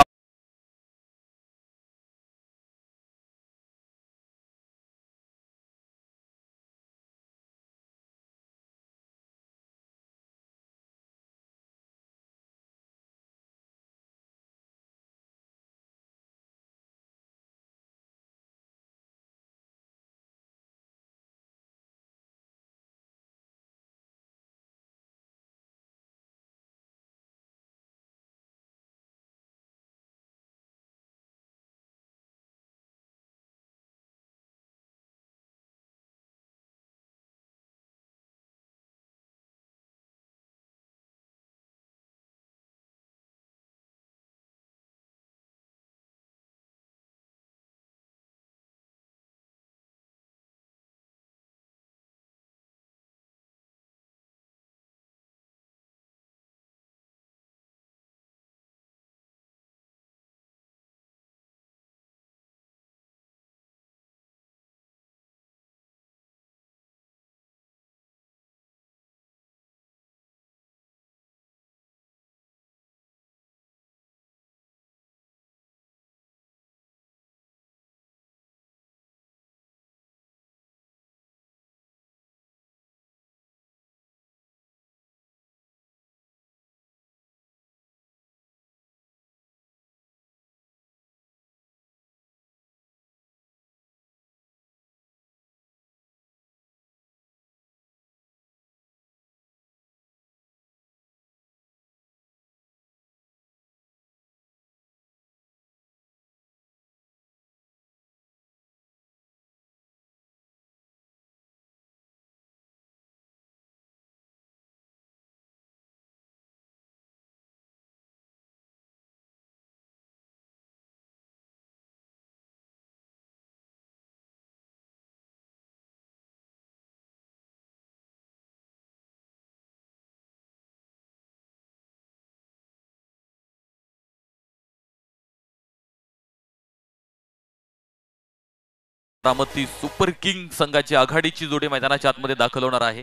बारामती सुपर किंग संघाची आघाडीची जोडी मैदानाच्या आतमध्ये दाखल होणार आहे.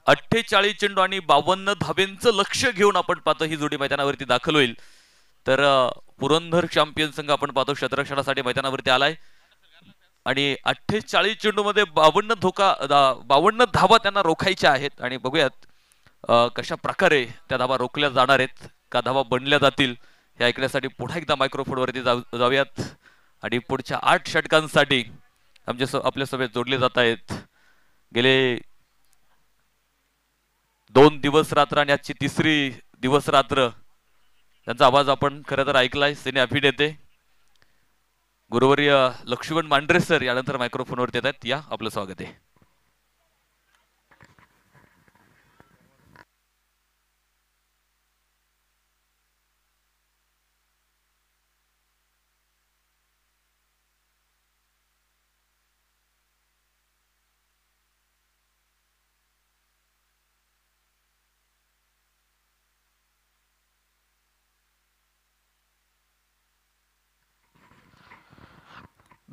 48 चेंडू आणि 52 धाब्यांचं लक्ष घेऊन आपण पाहतो ही जोडी मैदानावरती दाखल होईल. तर पुरंदर चॅम्पियन संघ आपण पाहतो क्षेत्ररक्षणासाठी मैदानावरती आलाय आणि 48 चेंडू मध्ये 52 धावा त्यांना रोखायच्या आहेत. आणि बघूयात कशा प्रकारे त्या धावा रोखल्या जाणार आहेत, का धावा बनल्या जातील हे ऐकण्यासाठी पुन्हा एकदा मायक्रोफोन वरती जाऊयात. आणि पुढच्या 8 षटकांसाठी आपल्या सोबत जोडले जात आहेत. गेले 2 दिवस रात्र आणि आजची 3री दिवस रात्र त्यांचा आवाज आपण खरं तर ऐकलाय. सिने अभिनेते गुरुवर्य लक्ष्मण मांढरे सर यानंतर मायक्रोफोनवरती येत आहेत. या आपलं स्वागत आहे.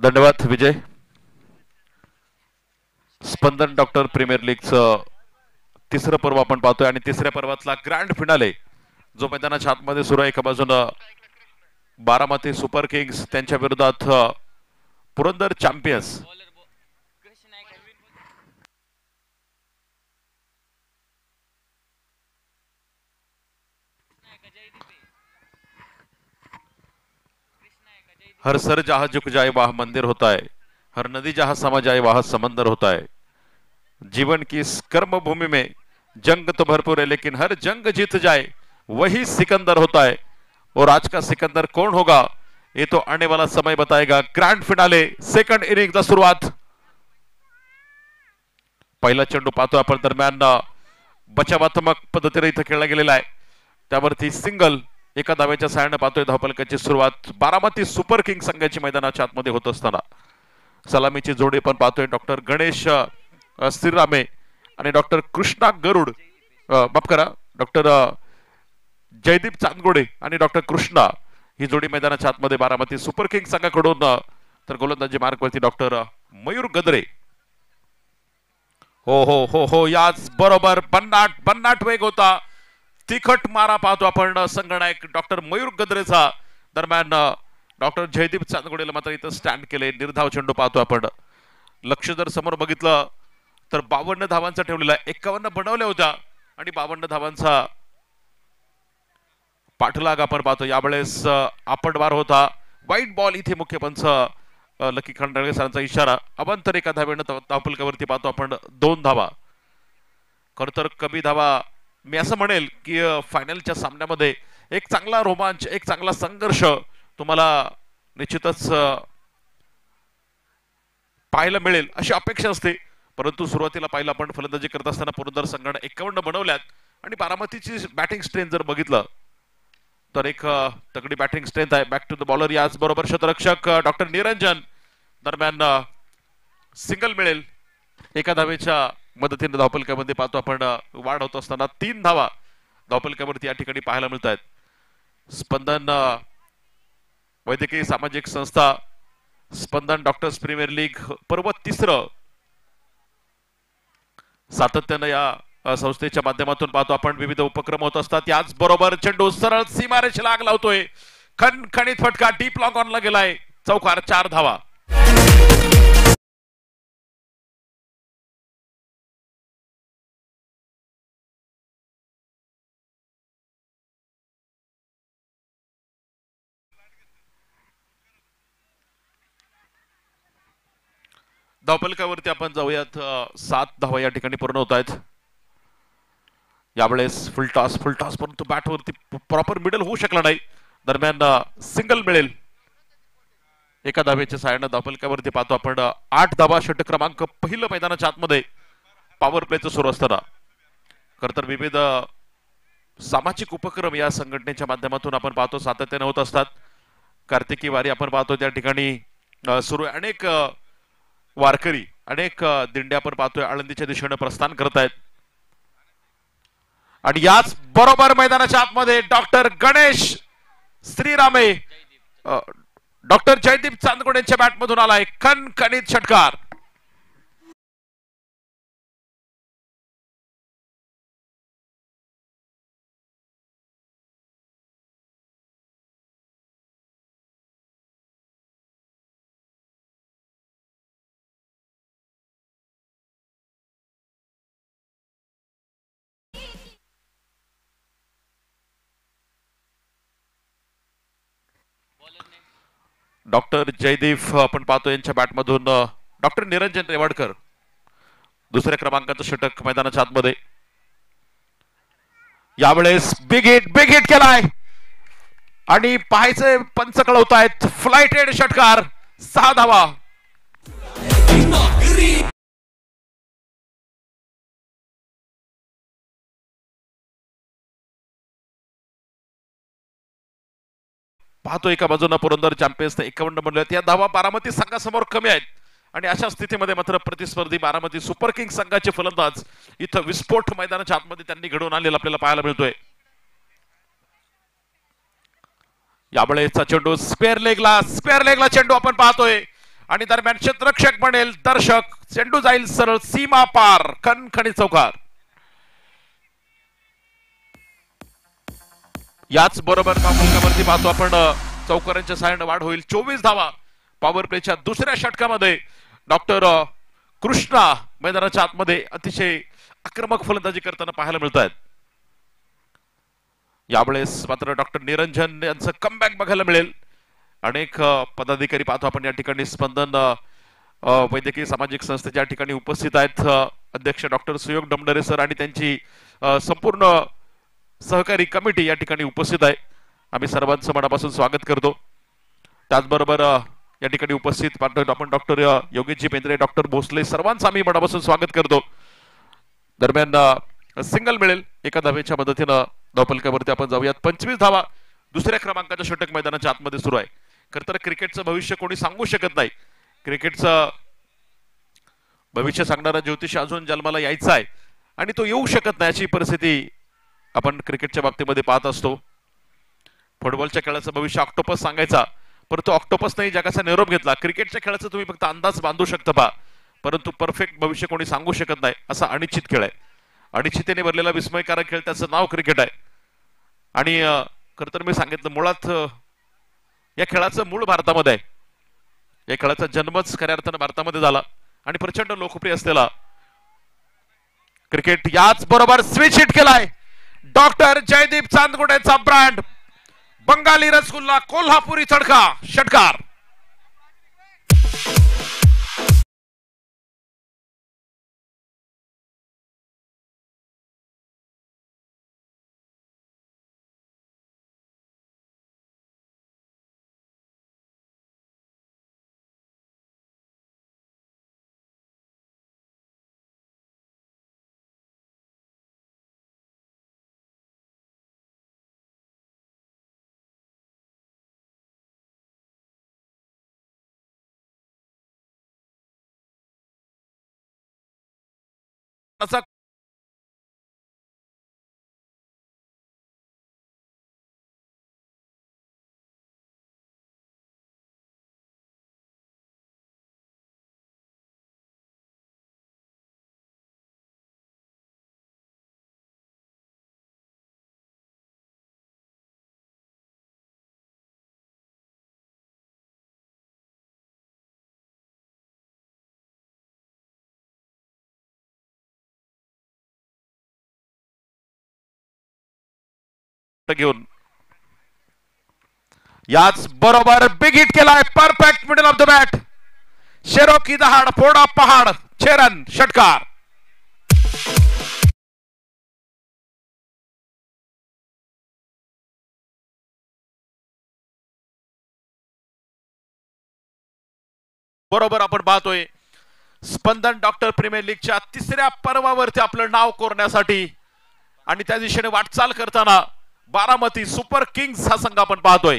धन्यवाद विजय. स्पंदन डॉक्टर प्रीमियर लीगचं 3रं पर्व आपण पाहतोय आणि 3ऱ्या पर्वातला ग्रँड फिनाले जो मैदानाच्या आतमध्ये सुरू आहे. एका बाजूनं बारामती सुपर किंग्स त्यांच्या विरोधात पुरंदर चॅम्पियन्स. हर सर जहां झुक जाए वहां मंदिर होता है, हर नदी जहां समा जाए वहां समंदर होता है. जीवन की इस कर्म भूमि में जंग तो भरपूर है, लेकिन हर जंग जीत जाए वही सिकंदर होता है. और आज का सिकंदर कौन होगा ये तो आने वाला समय बताएगा. ग्रँड फिनाले सेकंड इनिंगचा सुरुवात. पहिला चेंडू पाहतोय आपण. दरम्यान बचावात्मक पद्धतीने इथं खेळला गेलेला आहे. त्यावरती सिंगल एका धावेच्या सहाय्याने पाहतोय धावफलकाची सुरुवात बारामती सुपर किंग संघाची मैदानाच्या आतमध्ये होत असताना. सलामीची जोडी पण पाहतोय. डॉक्टर गणेश श्रीरामे आणि डॉक्टर कृष्णा गरुड, माफ करा, डॉक्टर जयदीप चांदगोडे आणि डॉक्टर कृष्णा ही जोडी मैदानाच्या आतमध्ये बारामती सुपर किंग संघाकडून. तर गोलंदाजी मार्गवरती डॉक्टर मयूर गद्रे. हो हो हो हो, याच बरोबर भन्नाट वेग होता. तिखट मारा पाहतो आपण संघनायक डॉक्टर मयूर गद्रेचा. दरम्यान डॉक्टर जयदीप चांदगोडेला मात्र इथं स्टँड केले. निर्धाव चेंडू पाहतो आपण. लक्ष जर समोर बघितलं तर 52 धावांचा ठेवलेला, 51 बनवल्या होत्या आणि 52 धावांचा पाठलाग आपण पाहतो. यावेळेस आपटवार होता. वाईट बॉल इथे मुख्य पंच लकी खंडाळे सरांचा इशारा. अवंतर एका धावेनं धावफलकावरती पाहतो आपण 2 धावा. खरं तर कमी धावा मी असं म्हणेल की फायनलच्या सामन्यामध्ये एक चांगला रोमांच, एक चांगला संघर्ष तुम्हाला निश्चितच पाहायला मिळेल अशी अपेक्षा असते. परंतु सुरुवातीला पाहिलं आपण फलंदाजी करत असताना पुरंदर संघाने 51 बनवल्यात आणि बारामतीची बॅटिंग स्ट्रेंथ जर बघितलं तर एक तगडी बॅटिंग स्ट्रेंथ आहे. Back to the bowler. याच बरोबर क्षेत्ररक्षक डॉक्टर निरंजन. दरम्यान सिंगल मिळेल एका धावेच्या मदतीने धावफलकामध्ये पाहतो आपण. वाढ होत असताना 3 धावा धावफलकावरती या ठिकाणी पाहायला मिळत आहेत. स्पंदन वैद्यकीय सामाजिक संस्था, स्पंदन डॉक्टर्स प्रीमियर लीग पर्व 3रं सातत्यानं या संस्थेच्या माध्यमातून पाहतो आपण. विविध उपक्रम होत असतात. याच बरोबर चेंडू सरळ सीमारेषेला आग लावतोय. खणखणीत फटका डीप लॉंग ऑनला गेलाय. चौकार. 4 धावा. धावफलकावरती आपण जाऊयात. 7 धावा या ठिकाणी पूर्ण होत आहेत. यावेळेस फुल टॉस परंतु बॅटवरती प्रॉपर मिडल होऊ शकला नाही. दरम्यान सिंगल मिळेल एका धावेच्या सहाय्याने. धावफलकावरती पाहतो आपण 8 धावा. षटक क्रमांक पहिलं मैदानाच्या आतमध्ये पॉवर प्लेचं सुरू असताना. खरं तर विविध सामाजिक उपक्रम या संघटनेच्या माध्यमातून आपण पाहतो सातत्याने होत असतात. कार्तिकी वारी आपण पाहतो त्या ठिकाणी सुरू आहे. अनेक वारकरी, अनेक दिंड्या आपण पाहतोय आळंदीच्या दिशेने प्रस्थान करत आहेत. आणि याच बरोबर मैदानाच्या आतमध्ये डॉक्टर गणेश श्रीरामे, डॉक्टर जयदीप चांदगोडेंच्या बॅटमधून आलाय खणखणीत षटकार. डॉक्टर जयदीप आपण पाहतो यांच्या बॅटमधून डॉक्टर निरंजन रेवाडकर दुसऱ्या क्रमांकाचं षटक मैदानाच्या आतमध्ये. यावेळेस बिग हिट केलाय आणि पाहायचे पंच कळवतायत फ्लाइटेड षटकार 6 धावा. पाहतो एका बाजूला पुरंदर चॅम्पियन्स 51 बनले. या धावा बारामती संघासमोर कमी आहेत आणि अशा स्थितीमध्ये मात्र प्रतिस्पर्धी बारामती सुपर किंग्स संघाचे फलंदाज इथं विस्फोट मैदानाच्या आतमध्ये त्यांनी घडवून आणलेला आपल्याला पाहायला मिळतोय. यावेळेचा चेंडू स्क्वेअर लेगला चेंडू आपण पाहतोय आणि दरम्यान क्षेत्ररक्षक बनेल दर्शक. चेंडू जाईल सरळ सीमा पार खणखणी चौकार. याच बरोबर मापदंडावरती पाहतो आपण चौकारांच्या सहाय्याने वाढ होईल 24 धावा. पॉवर प्लेच्या दुसऱ्या षटकामध्ये डॉक्टर कृष्णा मैदानाच्या आतमध्ये अतिशय आक्रमक फलंदाजी करताना पाहायला मिळत आहेत. यावेळेस मात्र डॉक्टर निरंजन यांचं कमबॅक बघायला मिळेल. अनेक पदाधिकारी पाहतो आपण या ठिकाणी. स्पंदन वैद्यकीय सामाजिक संस्थेच्या ठिकाणी उपस्थित आहेत. अध्यक्ष डॉक्टर सुयोग डमडरे सर आणि त्यांची संपूर्ण सहकारी कमिटी या ठिकाणी उपस्थित आहे. आम्ही सर्वांचं मनापासून स्वागत करतो. त्याचबरोबर या ठिकाणी उपस्थित आपण डॉक्टर योगेशजी पेंद्रे, डॉक्टर भोसले सर्वांचं आम्ही मनापासून स्वागत करतो. दरम्यान सिंगल मिळेल एका धावेच्या मदतीनं धावफलकावरती आपण जाऊयात. 25 धावा दुसऱ्या क्रमांकाच्या षटक मैदानाच्या आतमध्ये सुरू आहे. खरं तर क्रिकेटचं भविष्य कोणी सांगू शकत नाही. क्रिकेटचं भविष्य सांगणारा ज्योतिष अजून जन्माला यायचा आहे आणि तो येऊ शकत नाही अशी परिस्थिती आपण क्रिकेटच्या बाबतीमध्ये पाहत असतो. फुटबॉलच्या खेळाचं भविष्य ऑक्टोपस सांगायचा, परंतु ऑक्टोपसने जगाचा निरोप घेतला. क्रिकेटच्या खेळाचं तुम्ही फक्त अंदाज बांधू शकता पहा, परंतु परफेक्ट भविष्य कोणी सांगू शकत नाही. असा अनिश्चित खेळ आहे. अनिश्चिततेने भरलेला विस्मयकारक खेळ, त्याचं नाव क्रिकेट आहे. आणि खरं तर मी सांगितलं मुळात या खेळाचं मूळ भारतामध्ये आहे. या खेळाचा जन्मच खऱ्या अर्थानं भारतामध्ये झाला आणि प्रचंड लोकप्रिय असलेला क्रिकेट याच बरोबर स्विच हिट केलाय डॉक्टर जयदीप चांदगुडेचा ब्रँड बंगाली रसगुल्ला कोल्हापुरी तडका षटकार. घेऊन याच बरोबर बिग हिट केलाय perfect middle of the bat. शेरोकी दहाड फोडा पहाड 6 रन षटकार. बरोबर आपण पाहतोय स्पंदन डॉक्टर प्रीमियर लीगच्या 3ऱ्या पर्वावरती आपलं नाव कोरण्यासाठी आणि त्या दिशेने वाटचाल करताना बारामती सुपर किंग्स हा संघ आपण पाहतोय.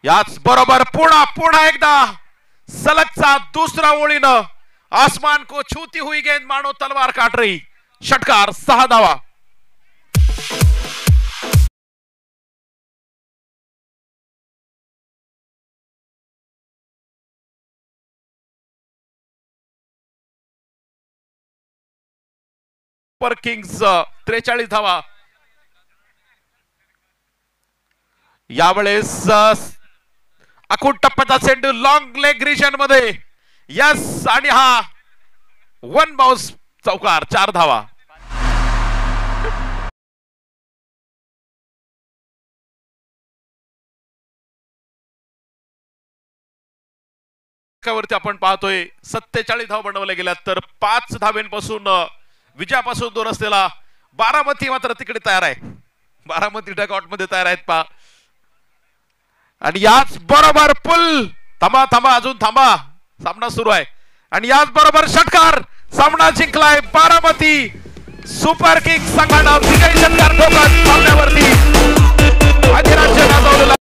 याच बरोबर पुन्हा एकदा सलगचा दुसरा ओळीनं आसमान को छूती हुई गेंद मानो तलवार काट रही षटकार 6 धावा. सुपर किंग्स 43 धावा. यावेळेस अखूट टप्प्याचा चेंडू लॉंग लेग रिजन मध्ये यस आणि हा 1 बाउन्स चौकार 4 धावा. वरती आपण पाहतोय 47 धाव बनवल्या गेल्या, तर 5 धावेंपासून विजयापासून दूर असलेला बारामती मात्र तिकडे तयार आहे. बारामती डगआउट मध्ये तयार आहेत पा. आणि याच बरोबर पुल थांबा थांबा अजून थांबा, सामना सुरू आहे. आणि याच बरोबर षटकार, सामना जिंकलाय बारामती. सुपर किंग संघानं विजयी षटकार ठोकत सामन्यावरती अधिराज्य गाजवलेला.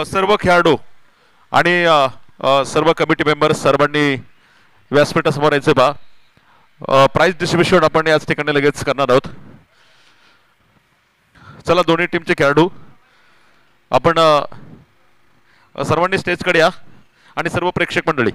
सर्व खेळाडू आणि सर्व कमिटी मेंबर्स सर्वांनी व्यासपीठासमोर यायचे पहा. प्राइज डिस्ट्रीब्युशन आपण याच ठिकाणी लगेच करणार आहोत. चला दोन्ही टीमचे खेळाडू आपण सर्वांनी स्टेजकडे या आणि सर्व प्रेक्षक मंडळी.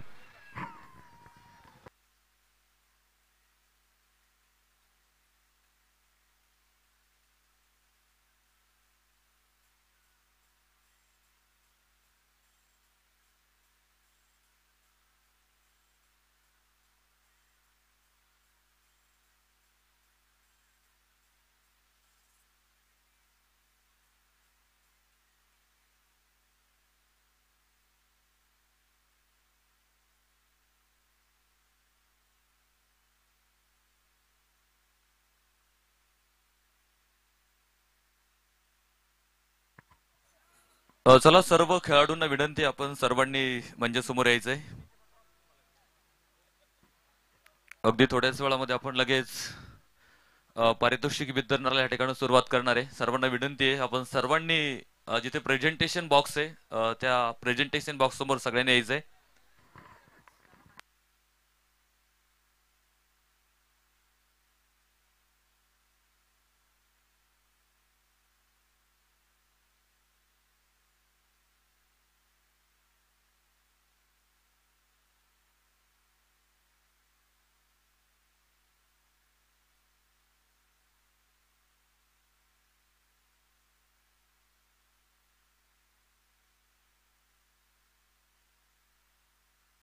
चला सर्व खेळाडूंना विनंती, आपण सर्वांनी म्हणजे समोर यायचंय. अगदी थोड्याच वेळामध्ये आपण लगेच पारितोषिक वितरणाला या ठिकाणी सुरुवात करणार आहे. सर्वांना विनंती आहे, आपण सर्वांनी जिथे प्रेझेंटेशन बॉक्स आहे त्या प्रेझेंटेशन बॉक्स समोर सगळ्यांनी यायचंय.